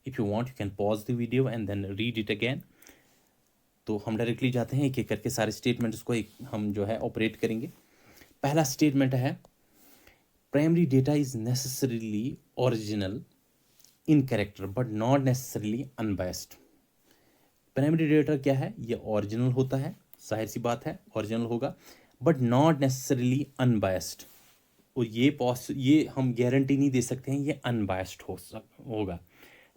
If you want you can pause the video and then read it again. तो हम डायरेक्टली जाते हैं, एक एक करके सारे स्टेटमेंट्स को एक हम जो है ऑपरेट करेंगे। पहला स्टेटमेंट है primary data is necessarily original in character but not necessarily unbiased. Primary data क्या है, ये ओरिजिनल होता है, जाहिर सी बात है ओरिजिनल होगा, बट नॉट नेसेसरीली अनबायस्ड। और ये हम गारंटी नहीं दे सकते हैं ये अनबायस्ड होगा,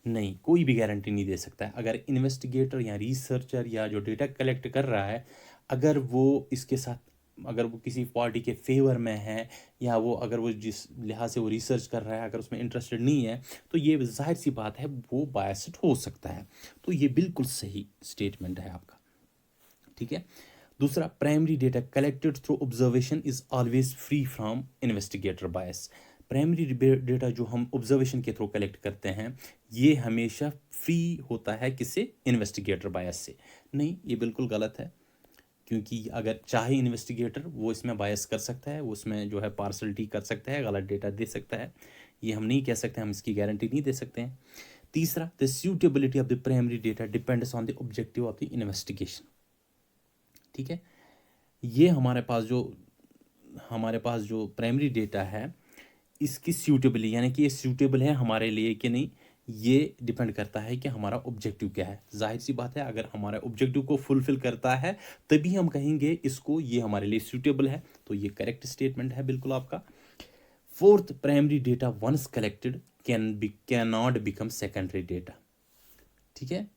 नहीं, कोई भी गारंटी नहीं दे सकता है। अगर इन्वेस्टिगेटर या रिसर्चर या जो डेटा कलेक्ट कर रहा है, अगर वो इसके साथ अगर वो किसी पार्टी के फेवर में है, या वो अगर वो जिस लिहाज से वो रिसर्च कर रहा है अगर उसमें इंटरेस्टेड नहीं है, तो ये जाहिर सी बात है वो बायस्ड हो सकता है। तो ये बिल्कुल सही स्टेटमेंट है आपका, ठीक है। दूसरा, primary data collected through observation is always free from investigator bias. Primary data जो हम ऑब्जर्वेशन के थ्रू कलेक्ट करते हैं ये हमेशा फ्री होता है किससे, इन्वेस्टिगेटर बायस से। नहीं, ये बिल्कुल गलत है, क्योंकि अगर चाहे इन्वेस्टिगेटर वो इसमें बायस कर सकता है, वो उसमें जो है पार्सलिटी कर सकता है, गलत डेटा दे सकता है, ये हम नहीं कह सकते, हम इसकी गारंटी नहीं दे सकते हैं। तीसरा, the suitability of the primary data depends on the objective of the investigation, ठीक है। ये हमारे पास जो प्राइमरी डेटा है इसकी सूटेबिलिटी, यानी कि ये सूटेबल है हमारे लिए कि नहीं, ये डिपेंड करता है कि हमारा ऑब्जेक्टिव क्या है। जाहिर सी बात है अगर हमारा ऑब्जेक्टिव को फुलफिल करता है तभी हम कहेंगे इसको ये हमारे लिए सूटेबल है, तो ये करेक्ट स्टेटमेंट है बिल्कुल आपका। Fourth, primary data once collected can not become secondary data, ठीक है।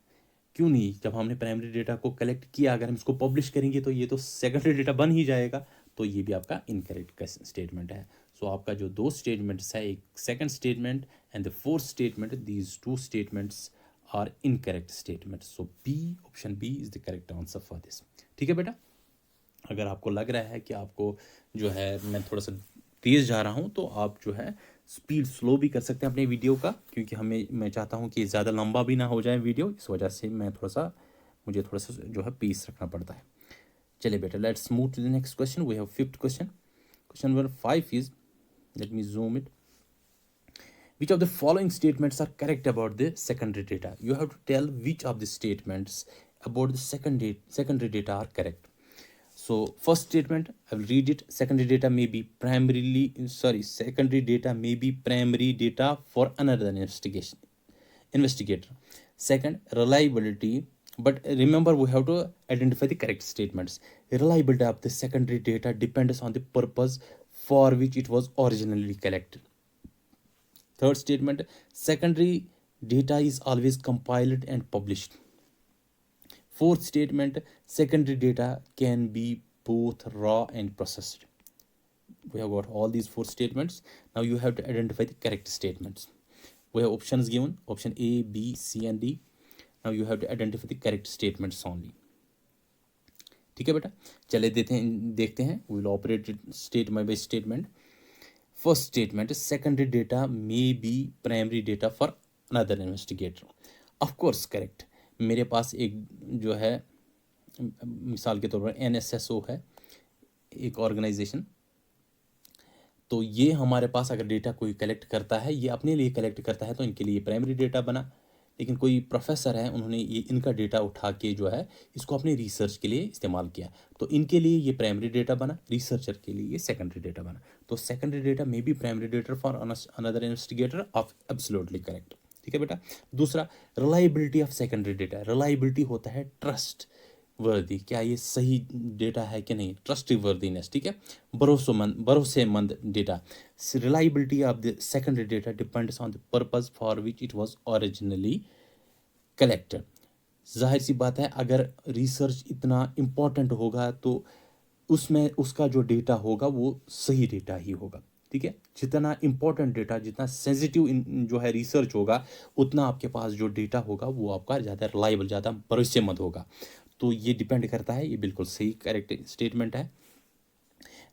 क्यों नहीं, जब हमने प्राइमरी डेटा को कलेक्ट किया अगर हम इसको पब्लिश करेंगे तो ये तो सेकेंडरी डेटा बन ही जाएगा, तो ये भी आपका इनकरेक्ट स्टेटमेंट है। सो आपका जो 2 स्टेटमेंट्स है, एक second statement and the fourth statement, these 2 statements are incorrect statements. So B, option B is the correct answer for this, ठीक है बेटा। अगर आपको लग रहा है कि आपको जो है मैं थोड़ा सा तेज़ जा रहा हूँ, तो आप जो है स्पीड स्लो भी कर सकते हैं अपने वीडियो का, क्योंकि मैं चाहता हूँ कि ज़्यादा लंबा भी ना हो जाए वीडियो, इस वजह से मुझे थोड़ा सा जो है पेस रखना पड़ता है। चलिए बेटा, let's move to the next question. We have 5th question. Question number 5 is, let me zoom it. Which of the following statements are correct about the secondary data? You have to tell which of the statements about the secondary data are correct. So first statement, I will read it. Secondary data may be secondary data may be primary data for another investigator. Second, reliability. But remember, we have to identify the correct statements. Reliability of the secondary data depends on the purpose for which it was originally collected. Third statement, secondary data is always compiled and published. Fourth statement, secondary data can be both raw and processed. We have got all these 4 statements. Now you have to identify the correct statements. We have options given, option A, B, C and D. Now you have to identify the correct statements only. ठीक है बेटा, चले देखते हैं। We will operate statement by statement. First statement, secondary data may be primary data for another investigator. Of course correct. मेरे पास एक जो है मिसाल के तौर पर NSSO है, एक ऑर्गेनाइजेशन, तो ये हमारे पास अगर डेटा कोई कलेक्ट करता है, ये अपने लिए कलेक्ट करता है तो इनके लिए प्राइमरी डेटा बना। लेकिन कोई प्रोफेसर है, उन्होंने ये इनका डेटा उठा के जो है इसको अपने रिसर्च के लिए इस्तेमाल किया, तो इनके लिए ये प्राइमरी डेटा बना, रिसर्चर के लिए ये सेकेंडरी डेटा बना। तो secondary data may be primary data for another investigator, of absolutely correct, ठीक है बेटा। दूसरा, reliability of secondary data. Reliability होता है ट्रस्ट वर्दी, क्या ये सही डेटा है कि नहीं, ट्रस्ट वर्दीनेस, ठीक है, भरोसेमंद data. Reliability of the secondary data depends on the purpose for which it was originally collected. जाहिर सी बात है अगर रिसर्च इतना इम्पोर्टेंट होगा तो उसमें उसका जो डेटा होगा वो सही डेटा ही होगा, ठीक है। जितना इम्पोर्टेंट डेटा, जितना सेंसिटिव जो है रिसर्च होगा, उतना आपके पास जो डेटा होगा वो आपका ज़्यादा रिलायबल, ज़्यादा भरोसेमंद होगा। तो ये डिपेंड करता है, ये बिल्कुल सही करेक्ट स्टेटमेंट है।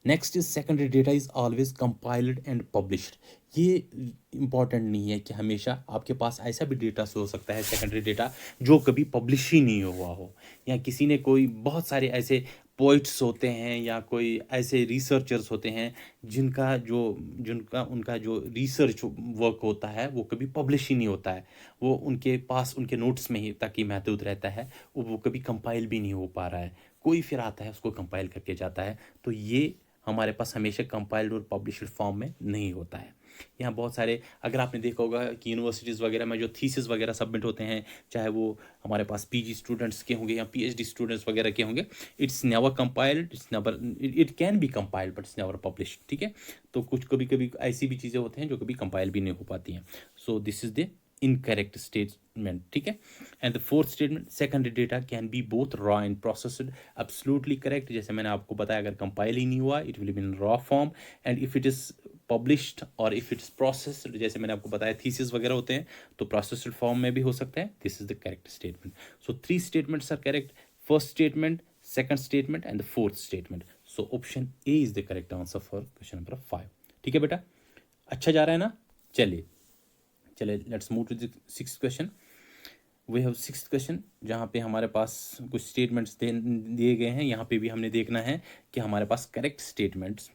Next is, secondary data is always compiled and published. ये इंपॉर्टेंट नहीं है कि हमेशा आपके पास ऐसा भी डेटा हो सकता है सेकेंडरी डेटा जो कभी पब्लिश ही नहीं हुआ हो, या किसी ने कोई बहुत सारे ऐसे पोइट्स होते हैं या कोई ऐसे रिसर्चर्स होते हैं जिनका उनका जो रिसर्च वर्क होता है वो कभी पब्लिश ही नहीं होता है, वो उनके पास उनके नोट्स में ही तक ही महदूद रहता है, वो कभी कंपाइल भी नहीं हो पा रहा है, कोई फिर आता है उसको कंपाइल करके जाता है। तो ये हमारे पास हमेशा कंपाइल्ड और पब्लिश्ड फॉर्म में नहीं होता है। यहाँ बहुत सारे, अगर आपने देखा होगा कि यूनिवर्सिटीज़ वगैरह में जो थीसिस वगैरह सबमिट होते हैं, चाहे वो हमारे पास पीजी स्टूडेंट्स के होंगे या पीएचडी स्टूडेंट्स वगैरह के होंगे, it's never compiled, it's never, it can be compiled but it's never published, ठीक है। तो कुछ कभी कभी ऐसी भी चीज़ें होती हैं जो कभी कंपाइल भी नहीं हो पाती हैं। सो this is the incorrect statement, ठीक है। And the fourth statement, secondary data can B both raw and processed, absolutely correct. जैसे मैंने आपको बताया, अगर कंपाइल ही नहीं हुआ it will be in raw form, and if it is published और इफ इट्स प्रोसेस्ड, जैसे मैंने आपको बताया थीसिस वगैरह होते हैं तो प्रोसेस्ड फॉर्म में भी हो सकता है। This is the correct statement. So 3 statements are correct, first statement, second statement and the fourth statement. So option A is the correct answer for question number 5, ठीक है बेटा, अच्छा जा रहा है ना। चलिए let's move to the sixth question. We have sixth question जहाँ पे हमारे पास कुछ स्टेटमेंट्स दिए गए हैं। यहाँ पे भी हमने देखना है कि हमारे पास करेक्ट स्टेटमेंट्स,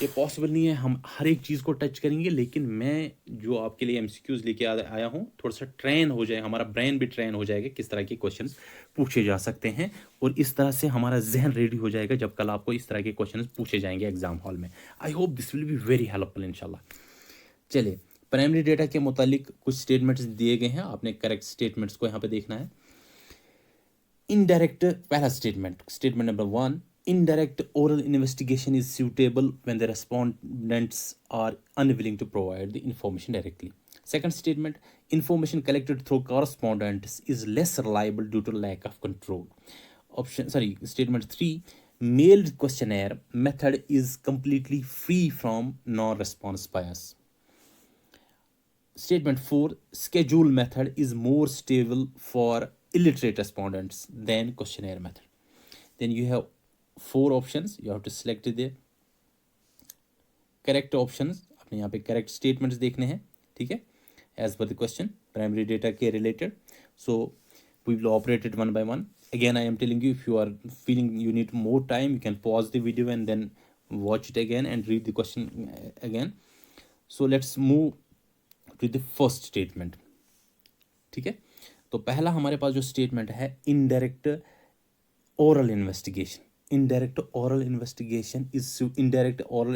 ये पॉसिबल नहीं है हम हर एक चीज़ को टच करेंगे, लेकिन मैं जो आपके लिए एमसीक्यूज लेके आया हूँ, थोड़ा सा ट्रेन हो जाए, हमारा ब्रेन भी ट्रेन हो जाएगा किस तरह के क्वेश्चंस पूछे जा सकते हैं, और इस तरह से हमारा जहन रेडी हो जाएगा जब कल आपको इस तरह के क्वेश्चंस पूछे जाएंगे एग्जाम हॉल में। I hope this will be very helpful इंशाल्लाह। चलिए, प्राइमरी डेटा के मुतालिक कुछ स्टेटमेंट्स दिए गए हैं, आपने करेक्ट स्टेटमेंट्स को यहाँ पे देखना है। इनडायरेक्ट, पहला statement number 1, indirect oral investigation is suitable when the respondents are unwilling to provide the information directly. Second statement, information collected through correspondence is less reliable due to lack of control. Statement 3, mailed questionnaire method is completely free from non-response bias. Statement 4, schedule method is more stable for illiterate respondents than questionnaire method. Then you have 4 options, you have to select the correct options। आपने यहाँ पे correct statements देखने हैं, ठीक है, as per the question primary data के related। So we will operate it one by one। Again I am telling you, if you are feeling you need more time, you can pause the video and then watch it again and read the question again। So let's move to the first statement, ठीक है। तो पहला हमारे पास जो statement है, indirect oral investigation. Indirect oral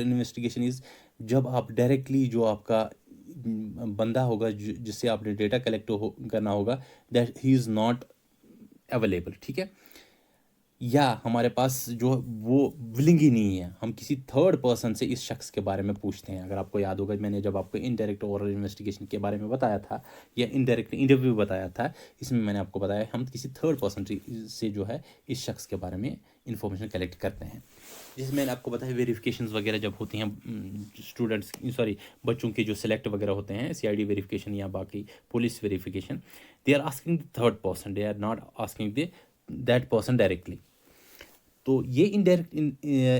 investigation is जब आप डायरेक्टली जो आपका बंदा होगा जिससे आपने डेटा कलेक्ट करना होगा, that he is not available, ठीक है, या हमारे पास जो वो विलिंग ही नहीं है, हम किसी थर्ड पर्सन से इस शख्स के बारे में पूछते हैं। अगर आपको याद होगा, मैंने जब आपको इनडायरेक्ट ओरल इन्वेस्टिगेशन के बारे में बताया था या इनडायरेक्ट इंटरव्यू बताया था, इसमें मैंने आपको बताया हम किसी थर्ड पर्सन से जो है इस शख्स के बारे में इंफॉर्मेशन कलेक्ट करते हैं। जैसे मैंने आपको बताया, वेरिफिकेशंस वगैरह जब होती हैं बच्चों के जो सिलेक्ट वगैरह होते हैं, CID वेरिफिकेशन या बाकी police verification, they are asking the third person, they are not asking that person directly. तो ये इनडायरेक्ट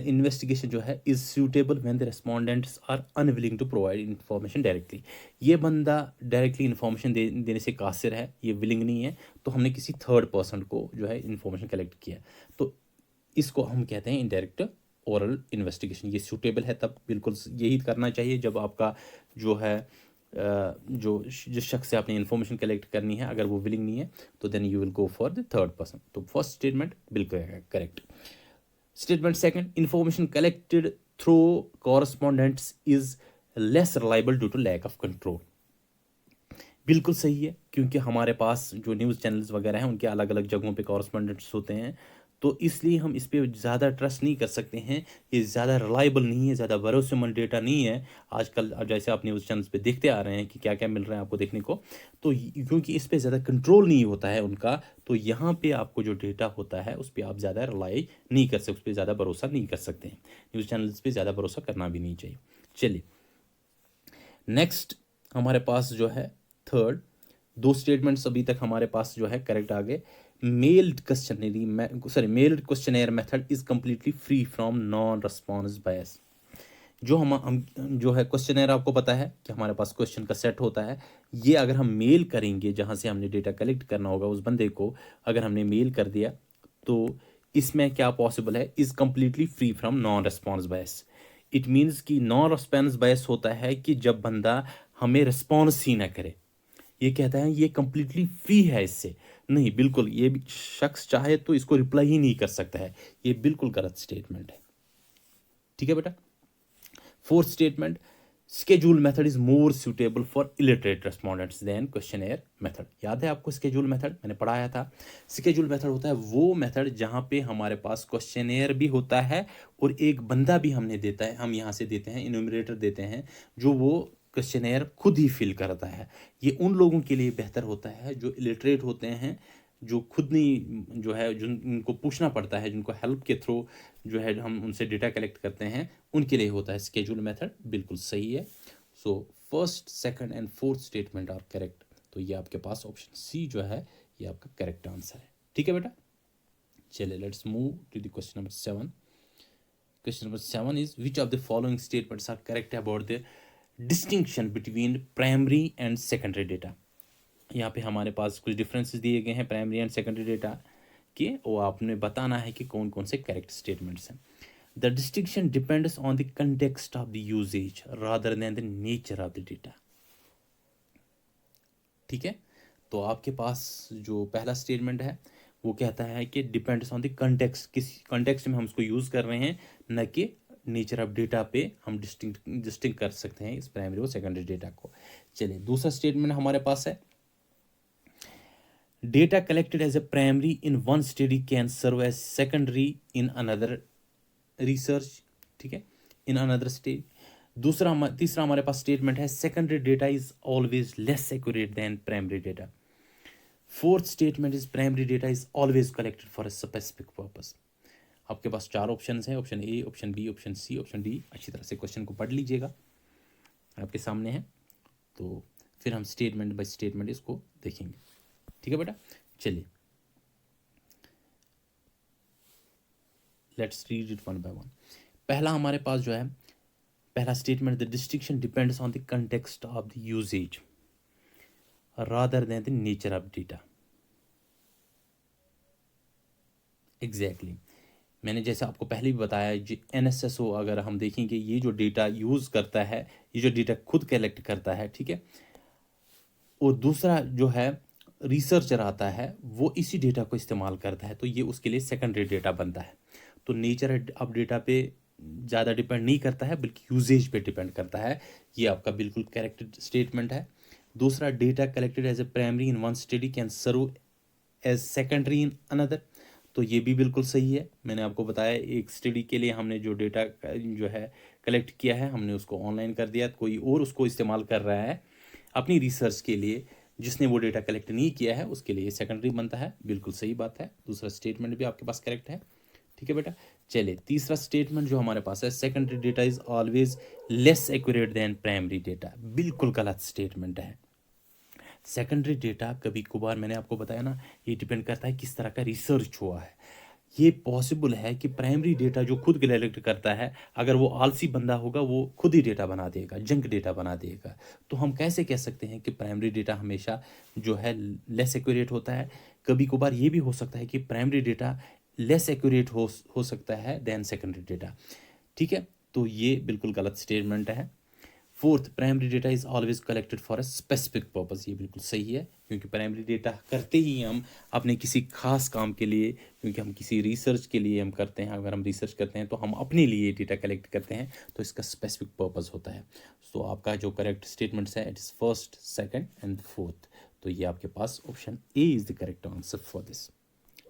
इन्वेस्टिगेशन जो है is suitable when the respondents are unwilling to provide information directly. ये बंदा डायरेक्टली इन्फॉर्मेशन देने से कासिर है, ये विलिंग नहीं है, तो हमने किसी थर्ड पर्सन को जो है इन्फॉर्मेशन कलेक्ट किया, तो इसको हम कहते हैं इनडायरेक्ट ओरल इन्वेस्टिगेशन। ये सूटेबल है, तब बिल्कुल यही करना चाहिए जब आपका जो है जिस शख्स से आपने इन्फॉर्मेशन कलेक्ट करनी है, अगर वो विलिंग नहीं है तो then you will go for the third person. तो फर्स्ट स्टेटमेंट बिल्कुल correct. Statement second, information collected through correspondents is less reliable due to lack of control. बिल्कुल सही है, क्योंकि हमारे पास जो न्यूज़ चैनल्स वगैरह हैं उनके अलग अलग जगहों पे कॉरस्पॉन्डेंट्स होते हैं, तो इसलिए हम इस पर ज़्यादा ट्रस्ट नहीं कर सकते हैं। ये ज़्यादा रिलायबल नहीं है, ज़्यादा भरोसेमंद डेटा नहीं है। आजकल जैसे आप न्यूज़ चैनल्स पे देखते आ रहे हैं कि क्या क्या मिल रहा है आपको देखने को, तो क्योंकि इस पर ज़्यादा कंट्रोल नहीं होता है उनका, तो यहाँ पे आपको जो डेटा होता है उस पर आप ज़्यादा रिलाई नहीं कर सकते, उस पर ज़्यादा भरोसा नहीं कर सकते हैं। न्यूज़ चैनल्स पर ज़्यादा भरोसा करना भी नहीं चाहिए। चलिए नेक्स्ट हमारे पास जो है थर्ड, 2 स्टेटमेंट्स अभी तक हमारे पास जो है करेक्ट आ गए। Mailed questionnaire method is completely free from non response bias. जो हम जो है क्वेश्चनेयर, आपको पता है कि हमारे पास क्वेश्चन का सेट होता है, ये अगर हम मेल करेंगे जहाँ से हमने डेटा कलेक्ट करना होगा उस बंदे को, अगर हमने मेल कर दिया तो इसमें क्या पॉसिबल है, is completely free from non response bias. It means कि नॉन रेस्पॉन्स बायस होता है कि जब बंदा हमें रिस्पॉन्स ही ना करे, ये कहता है ये कंप्लीटली फ्री है इससे। नहीं, बिल्कुल, ये भी शख्स चाहे तो इसको रिप्लाई ही नहीं कर सकता है, ये बिल्कुल गलत स्टेटमेंट है। ठीक है बेटा। Fourth statement, schedule method is more suitable for illiterate respondents than questionnaire method। याद है आपको schedule method, मैंने पढ़ाया था। schedule method होता है वो मेथड जहाँ पे हमारे पास क्वेश्चनेयर भी होता है और एक बंदा भी हमने देता है, हम यहाँ से देते हैं, इन्यूमरेटर देते हैं, जो वो क्वेश्चनेयर खुद ही फिल करता है। ये उन लोगों के लिए बेहतर होता है जो इलिटरेट होते हैं, जो खुद नहीं, जो है जिनको पूछना पड़ता है, जिनको हेल्प के थ्रू जो है हम उनसे डेटा कलेक्ट करते हैं, उनके लिए होता है स्केड्यूल मेथड। बिल्कुल सही है। So first, second and fourth statement are correct. तो ये आपके पास ऑप्शन सी जो है ये आपका करेक्ट आंसर है। ठीक है बेटा। चलिए let's move to the question number 7। Question number 7 is which of the following statements are correct about the distinction between primary and secondary data. यहाँ पे हमारे पास कुछ डिफरेंसेस दिए गए हैं प्राइमरी एंड सेकेंडरी डेटा के, वो आपने बताना है कि कौन कौन से करेक्ट स्टेटमेंट्स हैं। The distinction depends on the context of the usage rather than the nature of the data. ठीक है। तो आपके पास जो पहला स्टेटमेंट है वो कहता है कि डिपेंड्स ऑन द कंटेक्स्ट, किस कंटेक्स्ट में हम उसको यूज़ कर रहे हैं, न कि नेचर ऑफ डेटा पे हम डिस्टिंक्ट कर सकते हैं इस प्राइमरी और सेकेंडरी डेटा को। चलिए दूसरा स्टेटमेंट हमारे पास है, data collected as a primary in one study can serve as secondary in another research। ठीक है, in another study। तीसरा हमारे पास स्टेटमेंट है, secondary data is always less accurate than primary data. Fourth statement is primary data is always collected for a specific purpose. आपके पास 4 option हैं, option A, option B, option C, option D. अच्छी तरह से question को पढ़ लीजिएगा, आपके सामने है, तो फिर हम स्टेटमेंट बाय स्टेटमेंट इसको देखेंगे। ठीक है बेटा। चलिए let's read it one by one. पहला हमारे पास जो है, पहला statement, the distinction depends on the context of the usage rather than the nature of data. Exactly, मैंने जैसे आपको पहले भी बताया, जो NSSO अगर हम देखेंगे, ये जो डेटा यूज़ करता है, ये जो डेटा खुद कलेक्ट करता है, ठीक है, और दूसरा जो है रिसर्चर आता है वो इसी डेटा को इस्तेमाल करता है, तो ये उसके लिए सेकेंडरी डेटा बनता है। तो नेचर ऑफ डेटा पे ज़्यादा डिपेंड नहीं करता है, बल्कि यूजेज पे डिपेंड करता है। ये आपका बिल्कुल करेक्ट स्टेटमेंट है। दूसरा, data collected as a primary in one study can serve as secondary in another. तो ये भी बिल्कुल सही है। मैंने आपको बताया, एक स्टडी के लिए हमने जो डेटा जो है कलेक्ट किया है, हमने उसको ऑनलाइन कर दिया, कोई और उसको इस्तेमाल कर रहा है अपनी रिसर्च के लिए, जिसने वो डेटा कलेक्ट नहीं किया है उसके लिए सेकेंडरी बनता है। बिल्कुल सही बात है। दूसरा स्टेटमेंट भी आपके पास करेक्ट है। ठीक है बेटा। चलिए तीसरा स्टेटमेंट जो हमारे पास है, secondary data is always less accurate than primary data. बिल्कुल गलत स्टेटमेंट है। सेकेंडरी डेटा कभी कभार, मैंने आपको बताया ना, ये डिपेंड करता है किस तरह का रिसर्च हुआ है। ये पॉसिबल है कि प्राइमरी डेटा जो खुद कलेक्ट करता है, अगर वो आलसी बंदा होगा वो खुद ही डेटा बना देगा, जंक डेटा बना देगा। तो हम कैसे कह सकते हैं कि प्राइमरी डेटा हमेशा जो है लेस एक्यूरेट होता है? कभी कभार ये भी हो सकता है कि प्राइमरी डेटा लेस एक्यूरेट हो सकता है देन सेकेंडरी डेटा। ठीक है, तो ये बिल्कुल गलत स्टेटमेंट है। Fourth, primary data is always collected for a specific purpose. ये बिल्कुल सही है, क्योंकि प्राइमरी डेटा करते ही हम अपने किसी खास काम के लिए, क्योंकि हम किसी रिसर्च के लिए हम करते हैं, अगर हम रिसर्च करते हैं तो हम अपने लिए डेटा कलेक्ट करते हैं, तो इसका स्पेसिफिक पर्पस होता है। सो आपका जो करेक्ट स्टेटमेंट्स है, it is first, second and fourth. तो ये आपके पास option A is the correct answer for this.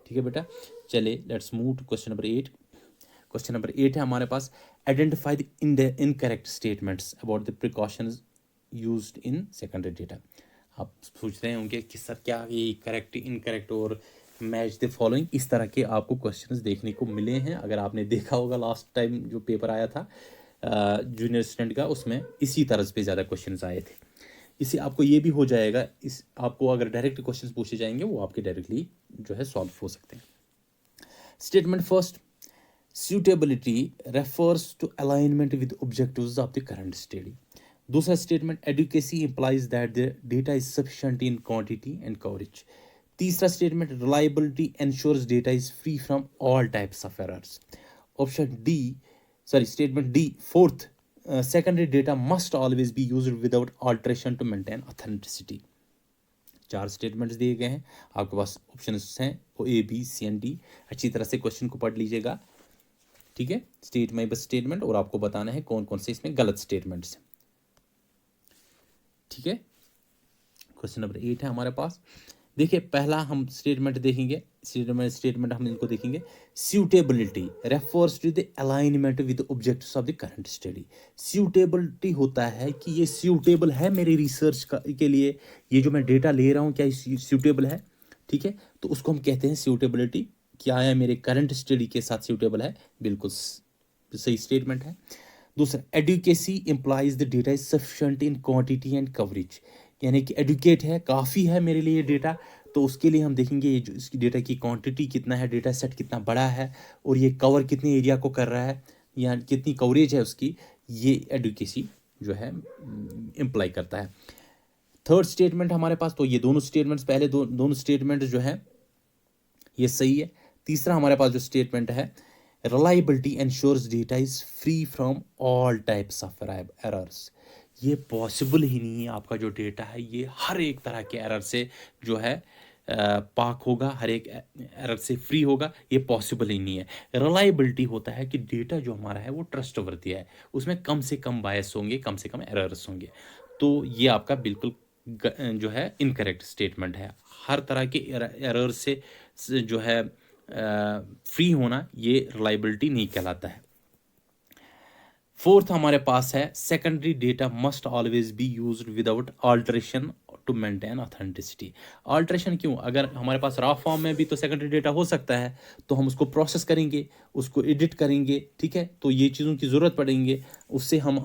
ठीक है बेटा। चलिए let's move to question number 8। Question number 8 है हमारे पास, identify the incorrect statements about the precautions used in secondary data. आप सोच रहे होंगे कि सर क्या ये करेक्ट, इनकरेक्ट और मैच द फॉलोइंग, इस तरह के आपको क्वेश्चंस देखने को मिले हैं। अगर आपने देखा होगा लास्ट टाइम जो पेपर आया था जूनियर स्टूडेंट का, उसमें इसी तरह पे ज़्यादा क्वेश्चंस आए थे। इससे आपको ये भी हो जाएगा, इस आपको अगर डायरेक्ट क्वेश्चंस पूछे जाएंगे वो आपके डायरेक्टली जो है सॉल्व हो सकते हैं। Statement first, suitability refers to alignment with objectives of the current study। दूसरा statement, adequacy implies that the data is sufficient in quantity and coverage। तीसरा statement, reliability ensures data is free from all types of errors. Option D, sorry statement D, fourth, secondary data must always be used without alteration to maintain authenticity. चार statements दिए गए हैं, आपके पास options हैं A B C and D. अच्छी तरह से क्वेश्चन को पढ़ लीजिएगा, ठीक है, स्टेट में बस स्टेटमेंट, और आपको बताना है कौन कौन से इसमें गलत स्टेटमेंट्स हैं, ठीक है। क्वेश्चन नंबर 8 है हमारे पास। देखिए पहला हम स्टेटमेंट देखेंगे, स्टेटमेंट हम इनको देखेंगे। Suitability refers to the alignment with objectives of the current study. Suitability होता है कि ये सूटेबल है मेरी रिसर्च के लिए, ये जो मैं डेटा ले रहा हूँ क्या सूटेबल है, ठीक है, तो उसको हम कहते हैं सूटेबिलिटी। क्या है मेरे करंट स्टडी के साथ सूटेबल है, बिल्कुल सही स्टेटमेंट है। दूसरा, adequacy implies the data is sufficient in quantity and coverage, यानी कि एडुकेट है, काफ़ी है मेरे लिए डेटा, तो उसके लिए हम देखेंगे ये जो इसकी डेटा की क्वांटिटी कितना है, डेटा सेट कितना बड़ा है, और ये कवर कितने एरिया को कर रहा है, या कितनी कवरेज है उसकी, ये एडुकेसी जो है इम्प्लाई करता है। थर्ड स्टेटमेंट हमारे पास, तो ये दोनों स्टेटमेंट्स पहले दोनों स्टेटमेंट जो है ये सही है। तीसरा हमारे पास जो स्टेटमेंट है, reliability ensures data is free from all types of errors, ये पॉसिबल ही नहीं है आपका जो डेटा है ये हर एक तरह के एरर से जो है पाक होगा, हर एक एरर से फ्री होगा, ये पॉसिबल ही नहीं है। रिलायबिलिटी होता है कि डेटा जो हमारा है वो ट्रस्टवर्दी है, उसमें कम से कम बायस होंगे, कम से कम एरर्स होंगे, तो ये आपका बिल्कुल जो है इनकरेक्ट स्टेटमेंट है। हर तरह के एरर से जो है फ्री होना ये रिलायबिलिटी नहीं कहलाता है। फोर्थ हमारे पास है, secondary data must always be used without alteration to maintain authenticity. Alteration क्यों, अगर हमारे पास रॉ फॉर्म में भी तो सेकेंडरी डेटा हो सकता है, तो हम उसको प्रोसेस करेंगे, उसको एडिट करेंगे, ठीक है, तो ये चीज़ों की ज़रूरत पड़ेंगे, उससे हम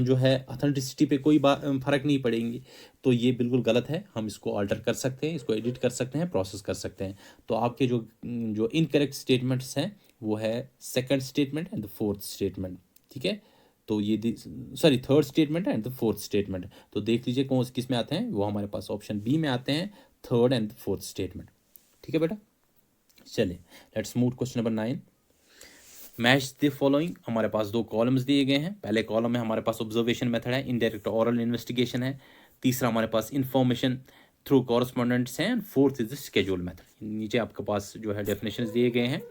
जो है ऑथेंटिसिटी पे कोई फ़र्क नहीं पड़ेंगे, तो ये बिल्कुल गलत है। हम इसको ऑल्टर कर सकते हैं, इसको एडिट कर सकते हैं, प्रोसेस कर सकते हैं। तो आपके जो इनकरेक्ट स्टेटमेंट्स हैं वो है second statement and the fourth statement, ठीक है, तो ये sorry third statement and the fourth statement. तो देख लीजिए कौन किस में आते हैं, वो हमारे पास ऑप्शन बी में आते हैं, थर्ड एंड फोर्थ स्टेटमेंट, ठीक है बेटा। चलिए let's move question number 9। Match the following, हमारे पास दो कॉलम्स दिए गए हैं। पहले कॉलम में हमारे पास ऑब्जर्वेशन मेथड है, इनडायरेक्ट ओरल इन्वेस्टिगेशन है। तीसरा हमारे पास इंफॉर्मेशन थ्रू कॉरस्पॉन्डेंट्स हैं, and fourth is the schedule method. नीचे आपके पास जो है डेफिनेशंस दिए गए हैं,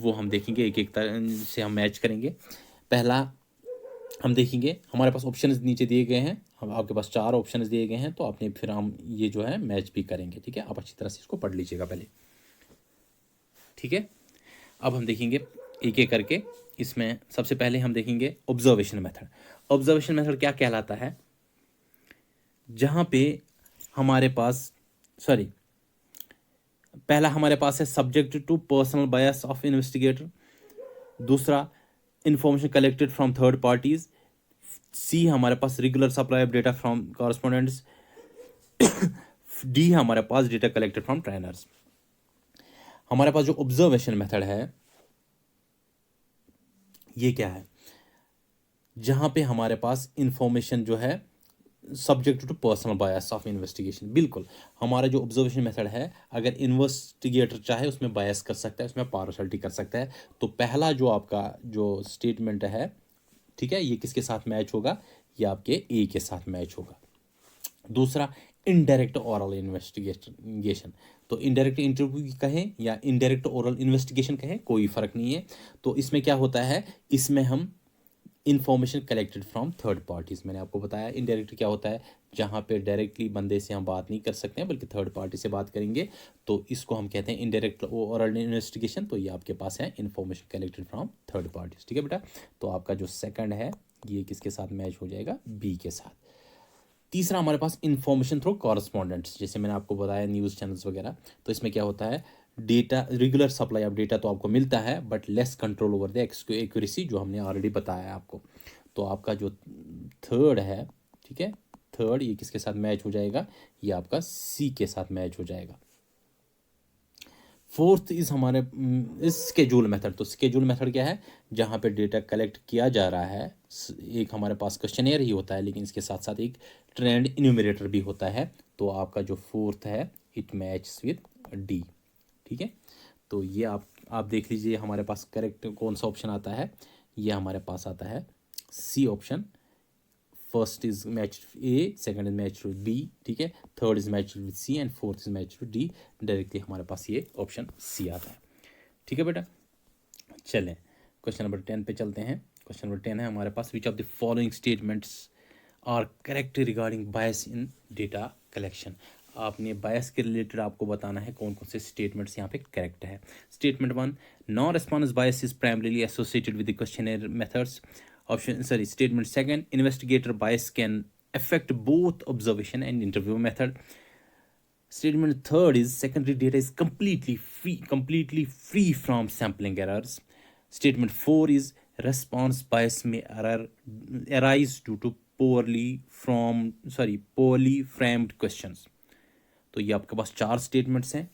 वो हम देखेंगे एक एक तरह से हम मैच करेंगे। पहला हम देखेंगे, हमारे पास ऑप्शंस नीचे दिए गए हैं, हम आपके पास 4 ऑप्शंस दिए गए हैं, तो आपने फिर हम ये जो है मैच भी करेंगे, ठीक है। आप अच्छी तरह से इसको पढ़ लीजिएगा पहले, ठीक है। अब हम देखेंगे एक एक करके। इसमें सबसे पहले हम देखेंगे ऑब्जर्वेशन मेथड। ऑब्जर्वेशन मेथड क्या कहलाता है, जहाँ पे हमारे पास पहला हमारे पास है subject to personal bias of investigator. दूसरा, information collected from third parties. C हमारे पास regular supply of data from correspondents. D हमारे पास डेटा कलेक्टेड फ्रॉम ट्रेनर्स। हमारे पास जो ऑब्जर्वेशन मेथड है ये क्या है, जहां पे हमारे पास इंफॉर्मेशन जो है subject to personal bias of investigation. बिल्कुल हमारा जो ऑब्जर्वेशन मेथड है, अगर इन्वेस्टिगेटर चाहे उसमें बायस कर सकता है, उसमें पार्शलिटी कर सकता है। तो पहला जो आपका जो स्टेटमेंट है, ठीक है, ये किसके साथ मैच होगा, ये आपके ए के साथ मैच होगा। दूसरा, इनडायरेक्ट ओरल इन्वेस्टिगेशन। तो इनडायरेक्ट इंटरव्यू कहें या इनडायरेक्ट ओरल इन्वेस्टिगेशन कहें, कोई फ़र्क नहीं है। तो इसमें क्या होता है, इसमें हम information collected from third parties, मैंने आपको बताया। इनडायरेक्ट क्या होता है, जहाँ पे डायरेक्टली बंदे से हम बात नहीं कर सकते हैं बल्कि थर्ड पार्टी से बात करेंगे, तो इसको हम कहते हैं इनडायरेक्ट ओरल इन्वेस्टिगेशन। तो ये आपके पास है information collected from third parties, ठीक है बेटा। तो आपका जो सेकंड है ये किसके साथ मैच हो जाएगा, बी के साथ। तीसरा हमारे पास इंफॉर्मेशन थ्रू कॉरस्पॉन्डेंट्स, जैसे मैंने आपको बताया न्यूज़ चैनल्स वगैरह। तो इसमें क्या होता है, data regular supply of data तो आपको मिलता है, but less control over the accuracy, जो हमने ऑलरेडी बताया है आपको। तो आपका जो थर्ड है, ठीक है, थर्ड ये किसके साथ मैच हो जाएगा, ये आपका सी के साथ मैच हो जाएगा। फोर्थ इज हमारे इस स्केड्यूल मेथड। तो स्केड्यूल मेथड क्या है, जहाँ पे डेटा कलेक्ट किया जा रहा है, एक हमारे पास क्वेश्चनेयर ही होता है, लेकिन इसके साथ साथ एक ट्रेंड इन्यूमरेटर भी होता है। तो आपका जो फोर्थ है इट मैच विद डी। ठीक है, तो ये आप देख लीजिए हमारे पास करेक्ट कौन सा ऑप्शन आता है। ये हमारे पास आता है C option. First is match A, second is match with B, ठीक है, third is match with C and fourth is match with D. Directly हमारे पास ये ऑप्शन सी आता है। ठीक है बेटा, चलें क्वेश्चन नंबर 10 पे चलते हैं। क्वेश्चन नंबर 10 है हमारे पास, which of the following statements are correct regarding bias in data collection. आपने बायस के रिलेटेड आपको बताना है कौन कौन से स्टेटमेंट्स यहाँ पे करेक्ट है। Statement 1, non response bias is primarily associated with the questionnaire methods. Option sorry statement 2, investigator bias can affect both observation and interview method. Statement 3 is secondary data is completely free from sampling errors. Statement 4 is response bias may arise due to poorly framed questions. तो ये आपके पास 4 statements हैं,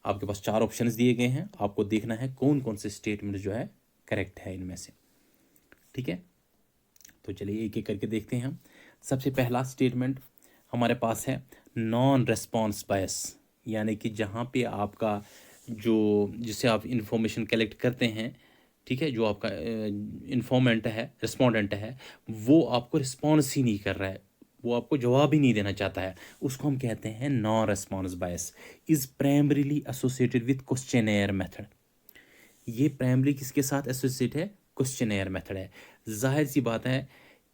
आपके पास 4 options दिए गए हैं, आपको देखना है कौन कौन से स्टेटमेंट जो है करेक्ट है इनमें से। ठीक है, तो चलिए एक एक करके देखते हैं हम। सबसे पहला स्टेटमेंट हमारे पास है नॉन रेस्पॉन्स बायस, यानी कि जहाँ पे आपका जो जिससे आप इंफॉर्मेशन कलेक्ट करते हैं, ठीक है, जो आपका इन्फॉर्मेंट है, रिस्पोंडेंट है, वो आपको रिस्पॉन्स ही नहीं कर रहा है, वो आपको जवाब ही नहीं देना चाहता है, उसको हम कहते हैं non response bias. Is primarily associated with questionnaire method. ये प्राइमरी किसके साथ एसोसिएट है? क्वेश्चनेयर मेथड है। जाहिर सी बात है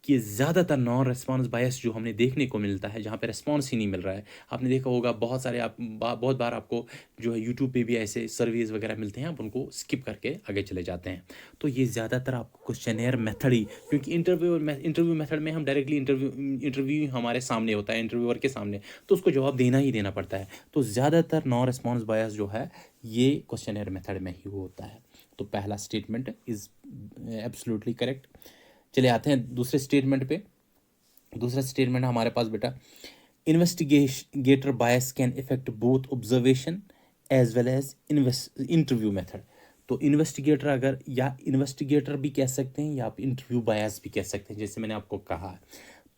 कि ज़्यादातर नॉन रेस्पॉन्स बायस जो हमें देखने को मिलता है, जहाँ पे रेस्पॉन्स ही नहीं मिल रहा है, आपने देखा होगा बहुत सारे बहुत बार आपको जो है यूट्यूब पे भी ऐसे सर्वेज वगैरह मिलते हैं, आप उनको स्किप करके आगे चले जाते हैं। तो ये ज़्यादातर आपको क्वेश्चनेयर मेथड ही, क्योंकि इंटरव्यू मेथड में हम डायरेक्टली इंटरव्यू हमारे सामने होता है, इंटरव्यूअर के सामने, तो उसको जवाब देना ही देना पड़ता है। तो ज़्यादातर नॉन रेस्पॉन्स बायस जो है ये क्वेश्चनेयर मेथड में ही होता है। तो पहला स्टेटमेंट इज़ एब्सोल्युटली करेक्ट। चले आते हैं दूसरे स्टेटमेंट पे। दूसरा स्टेटमेंट हमारे पास बेटा, investigator bias can effect both observation as well as interview method. तो इन्वेस्टिगेटर अगर, या इन्वेस्टिगेटर भी कह सकते हैं या आप इंटरव्यू बायस भी कह सकते हैं, जैसे मैंने आपको कहा।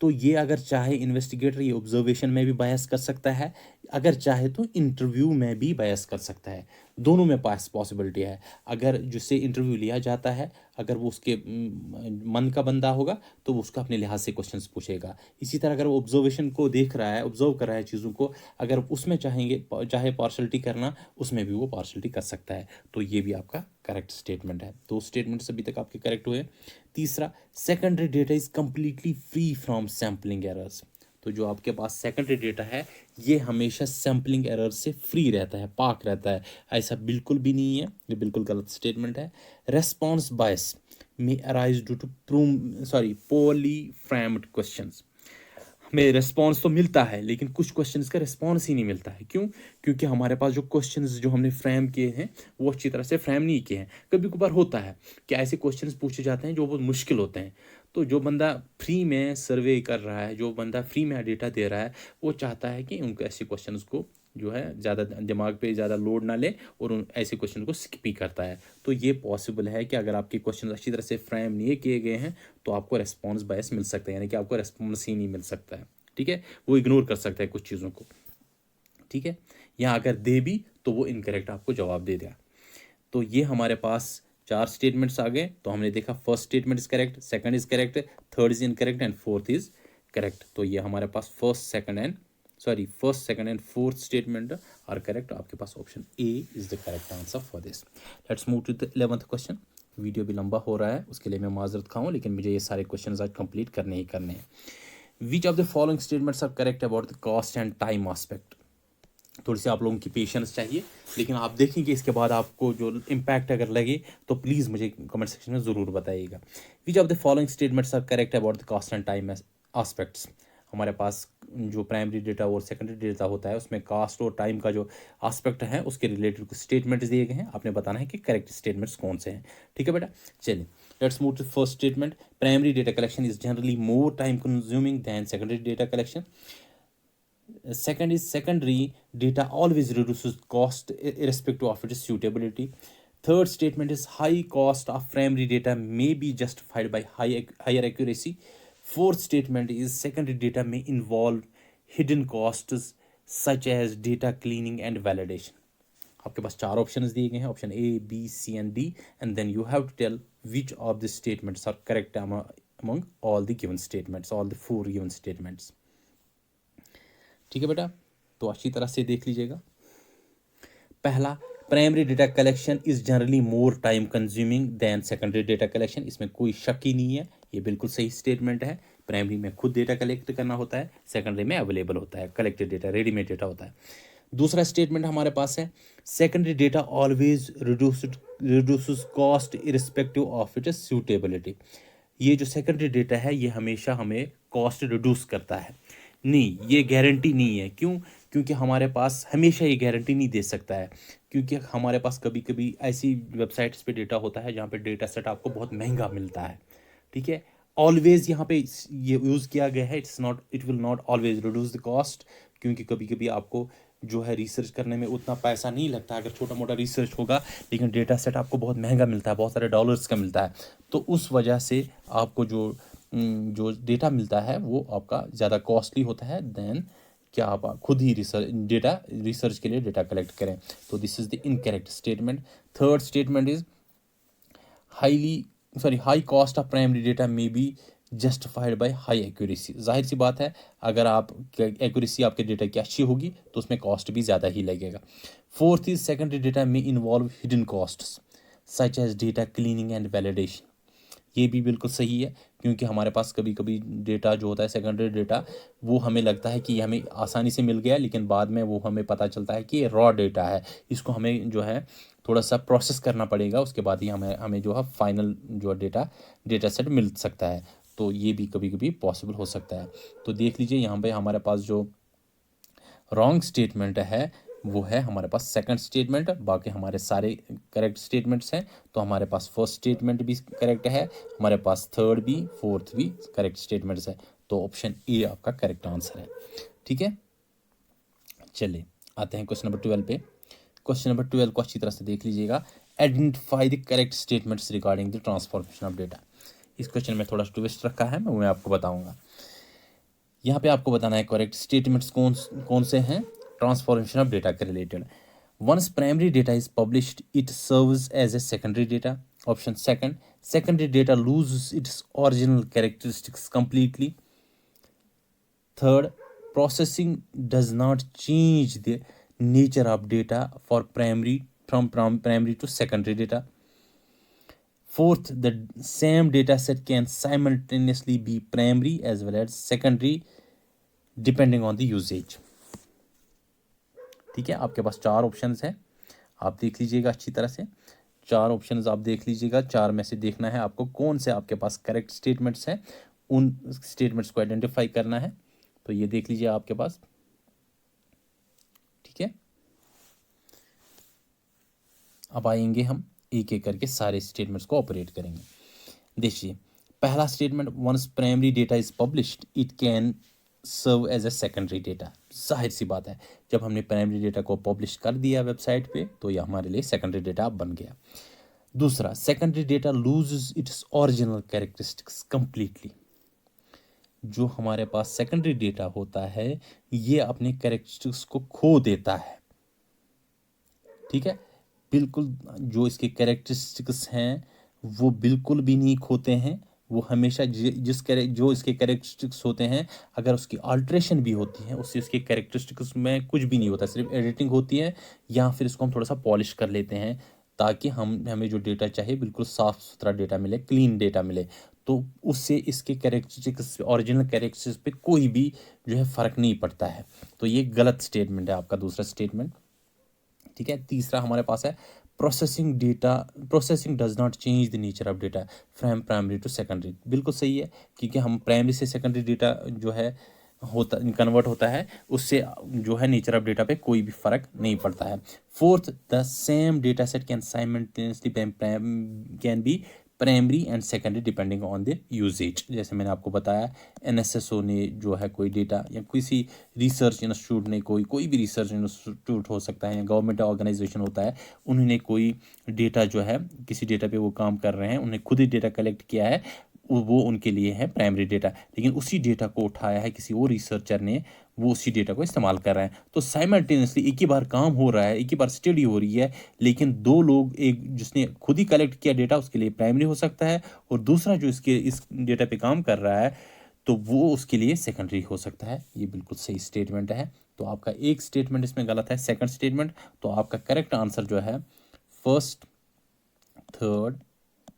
तो ये अगर चाहे इन्वेस्टिगेटर ये ऑब्जर्वेशन में भी बायस कर सकता है, अगर चाहे तो इंटरव्यू में भी बायस कर सकता है, दोनों में पास पॉसिबिलिटी है। अगर जिससे इंटरव्यू लिया जाता है, अगर वो उसके मन का बंदा होगा तो वो उसका अपने लिहाज से क्वेश्चंस पूछेगा। इसी तरह अगर वो ऑब्जर्वेशन को देख रहा है, ऑब्जर्व कर रहा है चीज़ों को, अगर उसमें चाहे पार्शलिटी करना, उसमें भी वो पार्शलिटी कर सकता है। तो ये भी आपका करेक्ट स्टेटमेंट है। 2 स्टेटमेंट्स अभी तक आपके करेक्ट हुए। तीसरा, secondary data is completely free from sampling errors. तो जो आपके पास सेकेंडरी डेटा है ये हमेशा सैम्पलिंग एरर से फ्री रहता है, पाक रहता है। ऐसा बिल्कुल भी नहीं है, ये बिल्कुल गलत स्टेटमेंट है। रेस्पॉन्स बायस में arise due to poorly framed questions. हमें रिस्पॉन्स तो मिलता है लेकिन कुछ क्वेश्चंस का रिस्पॉन्स ही नहीं मिलता है। क्यों? क्योंकि हमारे पास जो क्वेश्चंस जो हमने फ्रेम किए हैं वो अच्छी तरह से फ्रेम नहीं किए हैं। कभी कभार होता है कि ऐसे क्वेश्चंस पूछे जाते हैं जो बहुत मुश्किल होते हैं। तो जो बंदा फ्री में सर्वे कर रहा है, जो बंदा फ्री में डेटा दे रहा है, वो चाहता है कि उनको ऐसे क्वेश्चन को जो है ज़्यादा दिमाग पे ज़्यादा लोड ना ले और उन ऐसे क्वेश्चन को स्किप ही करता है। तो ये पॉसिबल है कि अगर आपके क्वेश्चन अच्छी तरह से फ्रेम नहीं किए गए हैं तो आपको रेस्पॉन्स बायस मिल सकता है, यानी कि आपको रेस्पॉन्स ही नहीं मिल सकता है। ठीक है, वो इग्नोर कर सकता है कुछ चीज़ों को। ठीक है, या अगर दे भी तो वो इनकरेक्ट आपको जवाब दे देगा। तो ये हमारे पास 4 स्टेटमेंट्स आ गए। तो हमने देखा first statement is correct, second is correct, third is incorrect and fourth is correct. तो ये हमारे पास first second and fourth statement are correct. आपके पास option A is the correct answer for this. Let's move to the 11th question. Video भी लंबा हो रहा है, उसके लिए मैं माजरत खाऊँ, लेकिन मुझे ये सारे क्वेश्चन आज कंप्लीट करने ही करने हैं। Which of the following statements are correct about the cost and time aspect. थोड़ी सी आप लोगों की पेशेंस चाहिए, लेकिन आप देखेंगे इसके बाद आपको जो इम्पैक्ट अगर लगे तो प्लीज़ मुझे कमेंट सेक्शन में ज़रूर बताइएगा। Which of the following statements are correct about the cost and time aspects. हमारे पास जो प्राइमरी डेटा और सेकेंडरी डेटा होता है उसमें कास्ट और टाइम का जो आस्पेक्ट है उसके रिलेटेड कुछ स्टेटमेंट्स दिए गए हैं, आपने बताना है कि करेक्ट स्टेटमेंट्स कौन से हैं। ठीक है बेटा, चलिए let's move to first statement. Primary data collection is generally more time consuming than secondary data collection. Second is secondary data always reduces cost irrespective of its suitability. Third statement is high cost of primary data may be justified by higher accuracy. Fourth statement is secondary data may involve hidden costs such as data cleaning and validation. आपके पास चार options दिए गए हैं, option A, B, C and D, and then you have to tell which of the statements are correct among all the given statements, all the four given statements। ठीक है बेटा, तो अच्छी तरह से देख लीजिएगा। पहला, primary data collection is generally more time consuming than secondary data collection. इसमें कोई शक ही नहीं है, ये बिल्कुल सही स्टेटमेंट है। प्राइमरी में खुद डेटा कलेक्ट करना होता है, सेकेंडरी में अवेलेबल होता है, कलेक्टेड डेटा, रेडीमेड डेटा होता है। दूसरा स्टेटमेंट हमारे पास है, secondary data always reduces cost irrespective of its suitability. ये जो सेकेंडरी डेटा है ये हमेशा हमें कॉस्ट रिड्यूस करता है। नहीं, ये गारंटी नहीं है। क्यों? क्योंकि हमारे पास हमेशा ये गारंटी नहीं दे सकता है, क्योंकि हमारे पास कभी कभी ऐसी वेबसाइट्स पे डेटा होता है जहाँ पे डेटा सेट आपको बहुत महंगा मिलता है। ठीक है, ऑलवेज यहाँ पे ये यूज़ किया गया है, it will not always reduce the cost, क्योंकि कभी कभी आपको जो है रिसर्च करने में उतना पैसा नहीं लगता। अगर छोटा मोटा रिसर्च होगा लेकिन डेटा सेट आपको बहुत महंगा मिलता है, बहुत सारे डॉलर्स का मिलता है, तो उस वजह से आपको जो डेटा मिलता है वो आपका ज़्यादा कॉस्टली होता है देन क्या आप खुद ही रिसर्च के लिए डेटा कलेक्ट करें। तो this is the incorrect statement. Third statement is high cost of primary data may be justified by high accuracy. जाहिर सी बात है, अगर आप एक्यूरेसी आपके डेटा की अच्छी होगी तो उसमें कॉस्ट भी ज़्यादा ही लगेगा। फोर्थ इज सेकेंडरी डेटा में involve hidden costs such as data cleaning and validation. ये भी बिल्कुल सही है, क्योंकि हमारे पास कभी कभी डेटा जो होता है सेकेंडरी डेटा, वो हमें लगता है कि हमें आसानी से मिल गया, लेकिन बाद में वो हमें पता चलता है कि ये रॉ डेटा है, इसको हमें जो है थोड़ा सा प्रोसेस करना पड़ेगा, उसके बाद ही हमें जो है फाइनल जो डेटा सेट मिल सकता है। तो ये भी कभी कभी पॉसिबल हो सकता है। तो देख लीजिए यहाँ पे हमारे पास जो रॉन्ग स्टेटमेंट है वो है हमारे पास सेकंड स्टेटमेंट, बाकी हमारे सारे करेक्ट स्टेटमेंट्स हैं। तो हमारे पास फर्स्ट स्टेटमेंट भी करेक्ट है, हमारे पास थर्ड भी, फोर्थ भी करेक्ट स्टेटमेंट्स है। तो ऑप्शन ए आपका करेक्ट आंसर है। ठीक है, चलिए आते हैं क्वेश्चन नंबर 12 पे। क्वेश्चन नंबर 12 को अच्छी तरह से देख लीजिएगा। Identify the correct statements regarding the transformation of data. इस क्वेश्चन में थोड़ा ट्विस्ट रखा है, मैं आपको बताऊंगा। यहाँ पे आपको बताना है करेक्ट स्टेटमेंट्स कौन से हैं ट्रांसफॉर्मेशन ऑफ डेटा के रिलेटेड। Once primary data is published it serves as a secondary data. Option second, secondary data loses its original characteristics completely. Third, processing does not change the nature of data from primary to secondary data. Fourth, the same data set can simultaneously be primary as well as secondary depending on the usage. ठीक है, आपके पास चार options हैं, आप देख लीजिएगा अच्छी तरह से। चार ऑप्शंस आप देख लीजिएगा, चार में से देखना है आपको कौन से आपके पास करेक्ट स्टेटमेंट्स हैं, उन स्टेटमेंट्स को आइडेंटिफाई करना है। तो ये देख लीजिए आपके पास। ठीक है, अब आएंगे हम एक एक करके सारे स्टेटमेंट्स को ऑपरेट करेंगे। देखिए, पहला statement, once primary data is published it can serve as a secondary data. जाहिर सी बात है, जब हमने प्राइमरी डेटा को पब्लिश कर दिया वेबसाइट पे तो ये हमारे लिए सेकेंडरी डेटा बन गया। दूसरा, secondary data loses its original characteristics completely. जो हमारे पास सेकेंडरी डेटा होता है ये अपने कैरेक्टरिस्टिक्स को खो देता है। ठीक है, बिल्कुल जो इसके कैरेक्टरिस्टिक्स हैं वो बिल्कुल भी नहीं खोते हैं, वो हमेशा जो इसके कैरेक्टरिस्टिक्स होते हैं अगर उसकी अल्ट्रेशन भी होती है उससे उसके कैरेक्टरिस्टिक्स में कुछ भी नहीं होता, सिर्फ एडिटिंग होती है या फिर इसको हम थोड़ा सा पॉलिश कर लेते हैं ताकि हमें जो डेटा चाहिए बिल्कुल साफ़ सुथरा डेटा मिले, क्लीन डेटा मिले। तो उससे इसके कैरेक्टरिस्टिक्स, ओरिजिनल कैरेक्टरिस्टिक्स पे कोई भी जो है फ़र्क नहीं पड़ता है। तो ये गलत स्टेटमेंट है आपका दूसरा स्टेटमेंट। ठीक है, तीसरा हमारे पास है, processing does not change the nature of data from primary to secondary. बिल्कुल सही है, क्योंकि हम प्राइमरी से सेकेंडरी डेटा जो है कन्वर्ट होता है, उससे जो है नेचर ऑफ डेटा पे कोई भी फर्क नहीं पड़ता है। Fourth, the same data set can simultaneously can be primary and secondary depending on the usage. जैसे मैंने आपको बताया, एनएसएसओ ने जो है कोई डेटा या किसी रिसर्च इंस्टीट्यूट ने कोई भी रिसर्च इंस्टीट्यूट हो सकता है या गवर्नमेंट ऑर्गेनाइजेशन होता है, उन्होंने कोई डेटा जो है किसी डेटा पे वो काम कर रहे हैं, उन्होंने खुद ही डेटा कलेक्ट किया है, वो उनके लिए है प्राइमरी डेटा। लेकिन उसी डेटा को उठाया है किसी और रिसर्चर ने, वो उसी डेटा को इस्तेमाल कर रहे हैं। तो साइमल्टेनियसली एक ही बार काम हो रहा है, एक ही बार स्टडी हो रही है, लेकिन दो लोग, एक जिसने खुद ही कलेक्ट किया डेटा उसके लिए प्राइमरी हो सकता है, और दूसरा जो इस डेटा पे काम कर रहा है तो वो उसके लिए सेकेंडरी हो सकता है। ये बिल्कुल सही स्टेटमेंट है। तो आपका एक स्टेटमेंट इसमें गलत है, सेकंड स्टेटमेंट। तो आपका करेक्ट आंसर जो है फर्स्ट, थर्ड,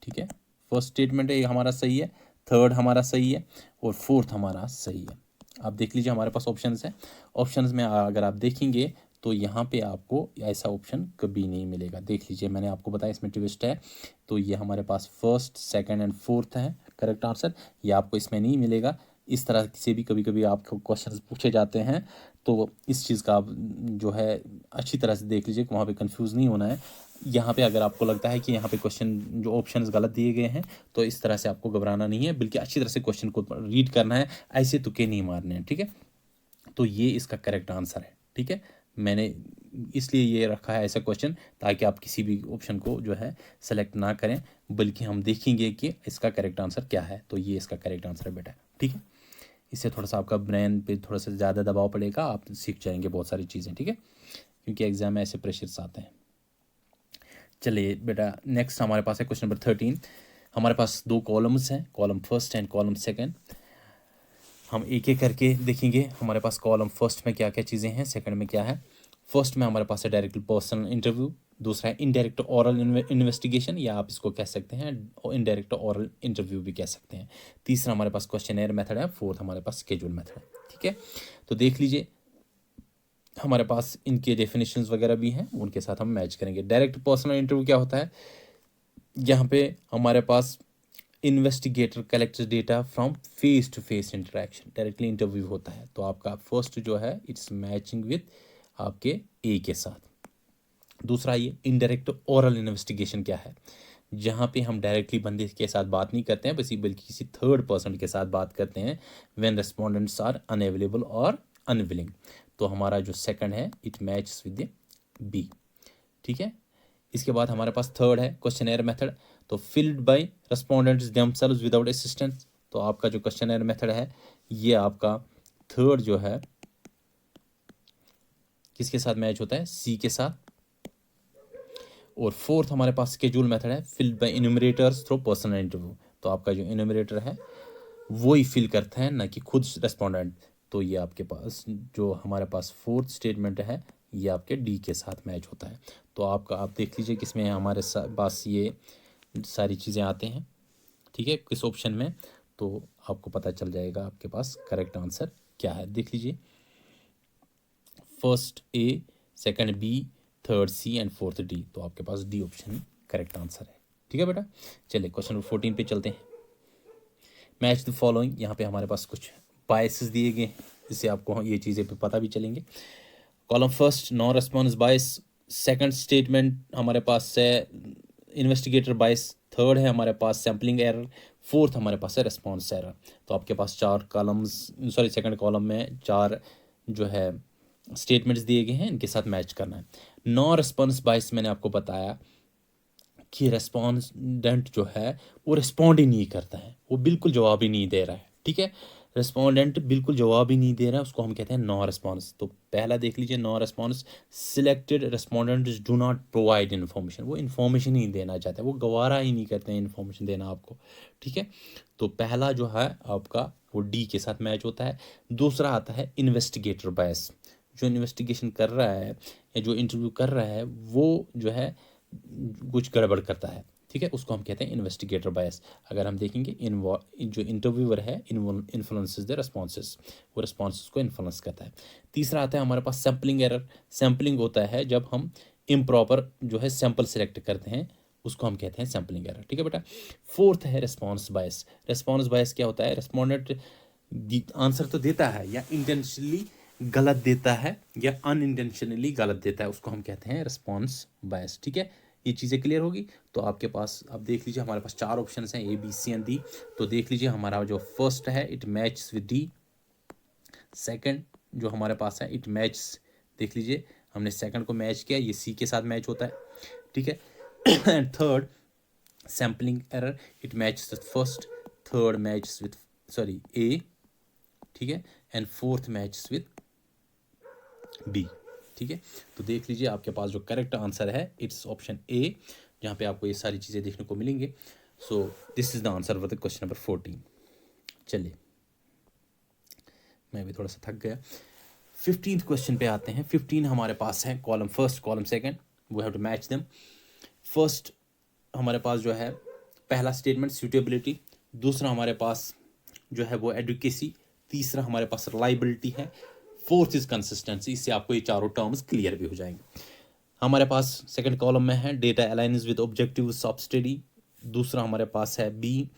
ठीक है, फर्स्ट स्टेटमेंट है ये हमारा सही है, थर्ड हमारा सही है, और फोर्थ हमारा सही है। आप देख लीजिए हमारे पास ऑप्शंस हैं। ऑप्शंस में अगर आप देखेंगे तो यहाँ पे आपको ऐसा ऑप्शन कभी नहीं मिलेगा। देख लीजिए, मैंने आपको बताया इसमें ट्विस्ट है। तो ये हमारे पास फर्स्ट, सेकंड एंड फोर्थ है करेक्ट आंसर, ये आपको इसमें नहीं मिलेगा। इस तरह से भी कभी कभी आपको क्वेश्चंस पूछे जाते हैं, तो इस चीज़ का आप जो है अच्छी तरह से देख लीजिए कि वहाँ पे कंफ्यूज नहीं होना है। यहाँ पे अगर आपको लगता है कि यहाँ पे क्वेश्चन जो ऑप्शंस गलत दिए गए हैं, तो इस तरह से आपको घबराना नहीं है, बल्कि अच्छी तरह से क्वेश्चन को रीड करना है, ऐसे तुक्के नहीं मारने हैं, ठीक है। तो ये इसका करेक्ट आंसर है, ठीक है। मैंने इसलिए ये रखा है ऐसा क्वेश्चन, ताकि आप किसी भी ऑप्शन को जो है सेलेक्ट ना करें, बल्कि हम देखेंगे कि इसका करेक्ट आंसर क्या है। तो ये इसका करेक्ट आंसर है बेटा, ठीक है। इससे थोड़ा सा आपका ब्रेन पे थोड़ा सा ज़्यादा दबाव पड़ेगा, आप सीख जाएंगे बहुत सारी चीज़ें, ठीक है, क्योंकि एग्जाम में ऐसे प्रेशर्स आते हैं। चलिए बेटा, नेक्स्ट हमारे पास है क्वेश्चन नंबर 13। हमारे पास दो कॉलम्स हैं, column first and column second. हम एक एक करके देखेंगे हमारे पास कॉलम फर्स्ट में क्या क्या चीज़ें हैं, सेकंड में क्या है। फर्स्ट में हमारे पास है डायरेक्ट पर्सनल इंटरव्यू, दूसरा है इनडायरेक्ट ओरल इन्वेस्टिगेशन, या आप इसको कह सकते हैं इनडायरेक्ट ओरल इंटरव्यू भी कह सकते हैं। तीसरा हमारे पास क्वेश्चनेयर मेथड है, फोर्थ हमारे पास स्केड्यूल मेथड है, ठीक है। तो देख लीजिए हमारे पास इनके डेफिनेशंस वगैरह भी हैं, उनके साथ हम मैच करेंगे। डायरेक्ट पर्सनल इंटरव्यू क्या होता है, यहाँ पे हमारे पास investigator collects data from face to face interaction, directly interview होता है। तो आपका फर्स्ट जो है इट्स मैचिंग विद आपके ए के साथ। दूसरा ये इनडायरेक्ट ओरल इन्वेस्टिगेशन क्या है, जहाँ पे हम डायरेक्टली बंदे के साथ बात नहीं करते हैं, बल्कि किसी थर्ड पर्सन के साथ बात करते हैं, व्हेन रेस्पोंडेंट्स आर अनअवेलेबल और अनविलिंग। तो हमारा जो सेकंड है इट मैचेस विद बी, ठीक है। इसके बाद हमारे पास थर्ड है क्वेश्चनेयर मेथड, तो filled by respondents themselves without assistance. तो आपका जो क्वेश्चनेयर मेथड है ये आपका थर्ड जो है किसके साथ मैच होता है, सी के साथ। और फोर्थ हमारे पास स्केड्यूल मेथड है, filled by enumerators through personal interview. तो आपका जो इन्यूमरेटर है वो ही फिल करता है, ना कि खुद रेस्पोंडेंट। तो ये आपके पास जो हमारे पास फोर्थ स्टेटमेंट है ये आपके डी के साथ मैच होता है। तो आपका आप देख लीजिए किसमें हमारे पास ये सारी चीज़ें आते हैं, ठीक है, किस ऑप्शन में। तो आपको पता चल जाएगा आपके पास करेक्ट आंसर क्या है। देख लीजिए first A, second B, third C and fourth D. तो आपके पास डी ऑप्शन करेक्ट आंसर है, ठीक है बेटा। चलिए क्वेश्चन नंबर 14 पे चलते हैं। मैच द फॉलोइंग, यहाँ पे हमारे पास कुछ बायसेस दिए गए हैं, जिससे आपको ये चीज़ें पे पता भी चलेंगे। कॉलम फर्स्ट नो रिस्पॉन्स बायस, सेकंड स्टेटमेंट हमारे पास है इन्वेस्टिगेटर बायस, थर्ड है हमारे पास सैम्पलिंग एरर, फोर्थ हमारे पास है रिस्पॉन्स एरर। तो आपके पास चार कॉलम्स, सॉरी सेकंड कॉलम में चार जो है स्टेटमेंट्स दिए गए हैं, इनके साथ मैच करना है। नो रिस्पॉन्स बायस मैंने आपको बताया कि रेस्पोंडेंट जो है वो रिस्पॉन्ड ही नहीं करता है, वो बिल्कुल जवाब ही नहीं दे रहा है, ठीक है। रेस्पोंडेंट बिल्कुल जवाब ही नहीं दे रहा है, उसको हम कहते हैं नो रिस्पॉन्स। तो पहला देख लीजिए no response, selected respondents do not provide information, वो इन्फॉर्मेशन ही देना चाहते हैं, वो गवारा ही नहीं करते हैं इन्फॉर्मेशन देना आपको, ठीक है। तो पहला जो है आपका वो डी के साथ मैच होता है। दूसरा आता है इन्वेस्टिगेटर बायस, जो इन्वेस्टिगेशन कर रहा है या जो इंटरव्यू कर रहा है वो जो है कुछ गड़बड़ करता है, ठीक है, उसको हम कहते हैं इन्वेस्टिगेटर बायस। अगर हम देखेंगे जो इंटरव्यूअर है इन्फ्लुएंसेस द रेस्पॉन्सेस, वो रेस्पॉन्सेस को इन्फ्लुएंस करता है। तीसरा आता है हमारे पास सैम्पलिंग एरर, सैम्पलिंग होता है जब हम इम्प्रॉपर जो है सैंपल सेलेक्ट करते हैं, उसको हम कहते हैं सैम्पलिंग एरर, ठीक है बेटा। फोर्थ है रेस्पॉन्स बायस। रेस्पॉन्स बायस क्या होता है, रेस्पोंडेंट आंसर तो देता है या इंटेंशनली गलत देता है या अनइंटेंशनली गलत देता है, उसको हम कहते हैं रिस्पॉन्स बायस, ठीक है। ये चीज़ें क्लियर होगी। तो आपके पास अब देख लीजिए हमारे पास चार ऑप्शन हैं, A B C and D. तो देख लीजिए हमारा जो फर्स्ट है it match with D, second जो हमारे पास है इट मैच, देख लीजिए हमने सेकंड को मैच किया, ये सी के साथ मैच होता है, ठीक है। And third sampling error, it match with first, third match with sorry A, ठीक है, and fourth match with B. ठीक है, तो देख लीजिए आपके पास जो करेक्ट आंसर है इट्स ऑप्शन ए, जहाँ पे आपको ये सारी चीज़ें देखने को मिलेंगे। So this is the answer for the question number 14। चलिए, मैं भी थोड़ा सा थक गया। 15th क्वेश्चन पे आते हैं। 15 हमारे पास है column first column second, we have to match them. First हमारे पास जो है पहला स्टेटमेंट सूटेबिलिटी, दूसरा हमारे पास जो है वो एडुकेसी, तीसरा हमारे पास रिलायबिलिटी है, फोर्थ इज कंसिस्टेंसी। इससे आपको ये चारों टर्म्स क्लियर भी हो जाएंगे। हमारे पास सेकंड कॉलम में है data aligns with objectives of study, दूसरा हमारे पास है B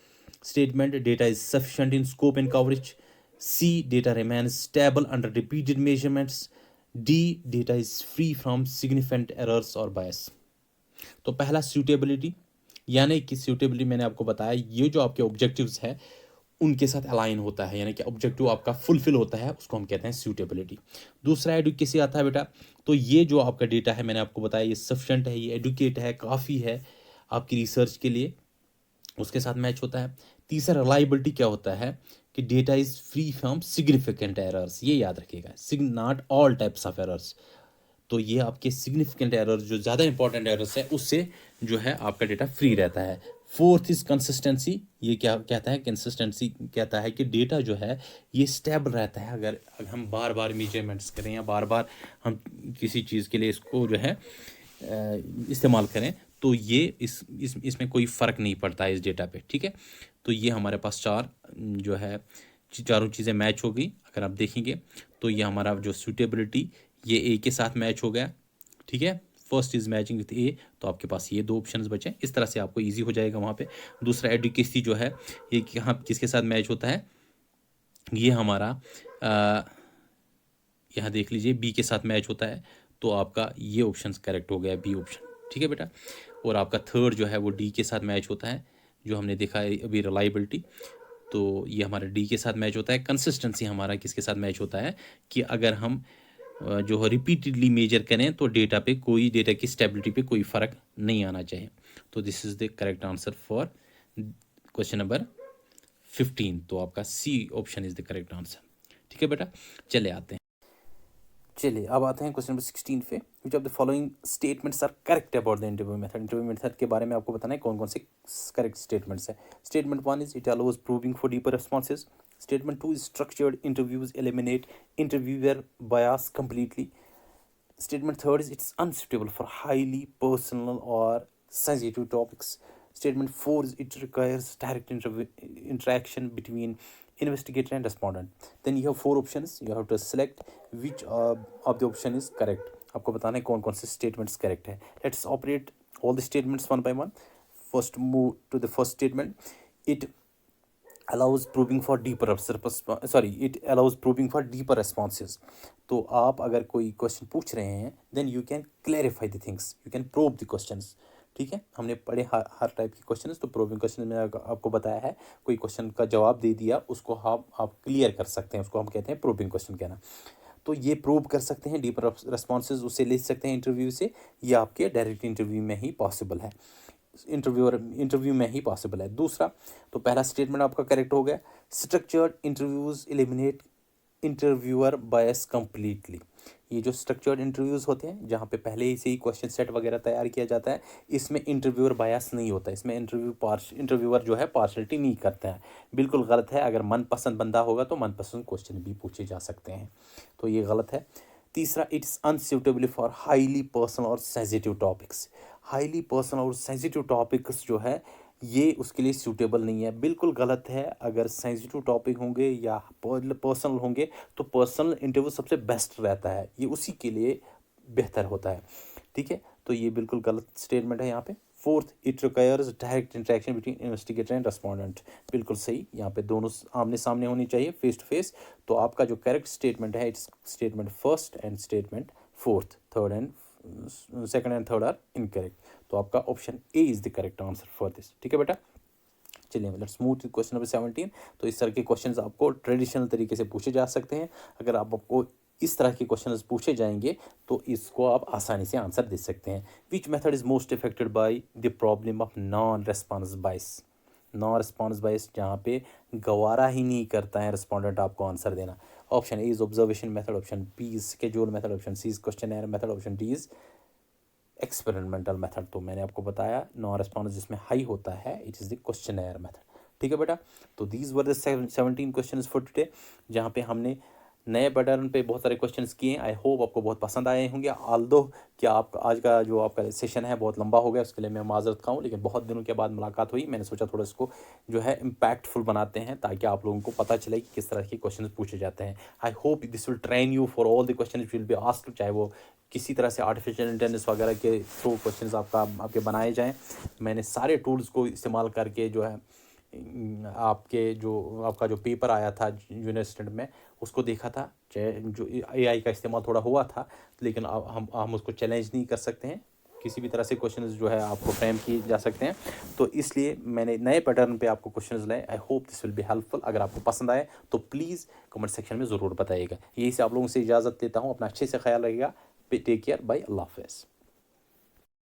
statement data is sufficient in scope and coverage, C data remains stable under repeated measurements, D data is free from significant errors और bias. तो पहला suitability, यानी कि suitability मैंने आपको बताया ये जो आपके ऑब्जेक्टिव्स है उनके साथ अलाइन होता है, यानी कि ऑब्जेक्टिव आपका फुलफिल होता है, उसको हम कहते हैं सूटेबिलिटी। दूसरा एडुकेसी आता है बेटा, तो ये जो आपका डेटा है मैंने आपको बताया ये सफिशिएंट है, ये एडुकेट है, काफ़ी है आपकी रिसर्च के लिए, उसके साथ मैच होता है। तीसरा रिलायबिलिटी क्या होता है कि data is free from significant errors, ये याद रखिएगा, not all types of errors. तो ये आपके सिग्निफिकेंट एरर जो ज़्यादा इंपॉर्टेंट एरर्स है उससे जो है आपका डेटा फ्री रहता है। फोर्थ इज कंसिस्टेंसी, ये क्या कहता है, कंसिस्टेंसी कहता है कि डेटा जो है ये स्टेबल रहता है। अगर हम बार बार मेजरमेंट्स करें या बार बार हम किसी चीज़ के लिए इसको जो है इस्तेमाल करें तो ये इसमें कोई फ़र्क नहीं पड़ता है इस डेटा पे। ठीक है, तो ये हमारे पास चार जो है चारों चीज़ें मैच हो गई। अगर आप देखेंगे तो ये हमारा जो सूटेबिलिटी ये ए के साथ मैच हो गया। ठीक है, फर्स्ट इज मैचिंग विथ ए, तो आपके पास ये दो ऑप्शंस बचे। इस तरह से आपको इजी हो जाएगा वहाँ पे। दूसरा एडुकेसी जो है ये यहाँ किसके साथ मैच होता है, ये हमारा यहाँ देख लीजिए बी के साथ मैच होता है, तो आपका ये ऑप्शन करेक्ट हो गया, बी ऑप्शन। ठीक है बेटा, और आपका थर्ड जो है वो डी के साथ मैच होता है, जो हमने देखा है अभी रिलायबिलिटी, तो ये हमारा डी के साथ मैच होता है। कंसिस्टेंसी हमारा किसके साथ मैच होता है कि अगर हम जो है रिपीटेडली मेजर करें तो डेटा पे कोई डेटा की स्टेबिलिटी पे कोई फ़र्क नहीं आना चाहिए। तो this is the correct answer for question number 15। तो आपका C option is the correct answer. ठीक है बेटा, चले आते हैं। चलिए अब आते हैं क्वेश्चन नंबर 16 पे। Which of the following statements are correct about the interview method. Interview method के बारे में आपको बताना है कौन कौन से करेक्ट स्टेटमेंट्स है। Statement 1 is it allows probing for deeper responses. Statement 2 is structured interviews eliminate interviewer bias completely. Statement 3 is it's unsuitable for highly personal or sensitive topics. Statement 4 is it requires direct interaction between investigator and respondent. Then you have four options. You have to select which of the option is correct. आपको बताना है कौन कौन से statements correct है. Let's operate all the statements one by one. First, move to the first statement. It allows proving for deeper it allows proving for deeper responses. तो आप अगर कोई क्वेश्चन पूछ रहे हैं then you can clarify the things, you can probe the questions. ठीक है, हमने पढ़े हर टाइप के क्वेश्चन, तो प्रूविंग क्वेश्चन में आपको बताया है कोई क्वेश्चन का जवाब दे दिया उसको आप क्लियर कर सकते हैं, उसको हम कहते हैं प्रूविंग क्वेश्चन कहना। तो ये प्रूव कर सकते हैं डीपर रेस्पॉन्सेज, उससे ले सकते हैं इंटरव्यू से, ये आपके डायरेक्ट इंटरव्यू में ही पॉसिबल है, इंटरव्यू में ही पॉसिबल है। दूसरा, तो पहला स्टेटमेंट आपका करेक्ट हो गया, structured interviews eliminate interviewer bias completely. ये जो स्ट्रक्चर्ड इंटरव्यूज होते हैं जहाँ पे पहले ही से ही क्वेश्चन सेट वगैरह तैयार किया जाता है, इसमें इंटरव्यूअर बायस नहीं होता, इसमें इंटरव्यूअर जो है पार्शलिटी नहीं करता है। बिल्कुल गलत है, अगर मनपसंद बंदा होगा तो मनपसंद क्वेश्चन भी पूछे जा सकते हैं, तो ये गलत है। तीसरा, it's unsuitable for highly personal और सेंसिटिव टॉपिक्स। हाईली पर्सनल और सेंसिटिव टॉपिक्स जो है ये उसके लिए सूटेबल नहीं है, बिल्कुल गलत है। अगर सेंसिटिव टॉपिक होंगे या पर्सनल होंगे तो पर्सनल इंटरव्यू सबसे बेस्ट रहता है, ये उसी के लिए बेहतर होता है। ठीक है, तो ये बिल्कुल गलत स्टेटमेंट है यहाँ पे। Fourth, it requires direct interaction between investigator and respondent, बिल्कुल सही, यहाँ पे दोनों आमने सामने होनी चाहिए, फेस टू फेस। तो आपका जो करेक्ट स्टेटमेंट है it's statement first and statement fourth, third and second and third are incorrect. तो आपका option A is the correct answer for this. ठीक है बेटा, चलिए let's move to question number 17। तो इस तरह के क्वेश्चंस आपको ट्रेडिशनल तरीके से पूछे जा सकते हैं। अगर आपको इस तरह के क्वेश्चंस पूछे जाएंगे तो इसको आप आसानी से आंसर दे सकते हैं। Which method is most affected by the problem of non response bias. Non response bias, जहाँ पे गवारा ही नहीं करता है रिस्पोंडेंट आपको आंसर देना। Option A is observation method, option B is schedule method, option C is questionnaire method, option D is experimental method. तो मैंने आपको बताया नॉन रिस्पॉन्स जिसमें हाई होता है, it is the questionnaire method. ठीक है बेटा, तो these were the 17 question for today, जहाँ पे हमने नए पैटर्न पे बहुत सारे क्वेश्चंस किए। आई होप आपको बहुत पसंद आए होंगे। ऑल्दो कि आप आज का जो आपका सेशन है बहुत लंबा हो गया, उसके लिए मैं माजरत खाऊँ, लेकिन बहुत दिनों के बाद मुलाकात हुई, मैंने सोचा थोड़ा इसको जो है इम्पैक्टफुल बनाते हैं ताकि आप लोगों को पता चले कि किस तरह के क्वेश्चन पूछे जाते हैं। I hope this will train you for all the question will be asked, चाहे वो किसी तरह से आर्टिफिशियल इंटेलिजेंस वगैरह के थ्रू क्वेश्चंस आपके बनाए जाएँ। मैंने सारे टूल्स को इस्तेमाल करके जो है आपका जो पेपर आया था यूनिवर्सिटी में, उसको देखा था। चाहे जो एआई का इस्तेमाल थोड़ा हुआ था, लेकिन अब हम उसको चैलेंज नहीं कर सकते हैं। किसी भी तरह से क्वेश्चंस जो है आपको फ्रेम किए जा सकते हैं, तो इसलिए मैंने नए पैटर्न पे आपको क्वेश्चंस लाए। I hope this will be helpful. अगर आपको पसंद आए तो प्लीज़ कमेंट सेक्शन में ज़रूर बताइएगा। यही से आप लोगों से इजाज़त लेता हूँ। अपना अच्छे से ख्याल रखिएगा। टेक केयर, बाय, अल्लाह हाफ़िज़।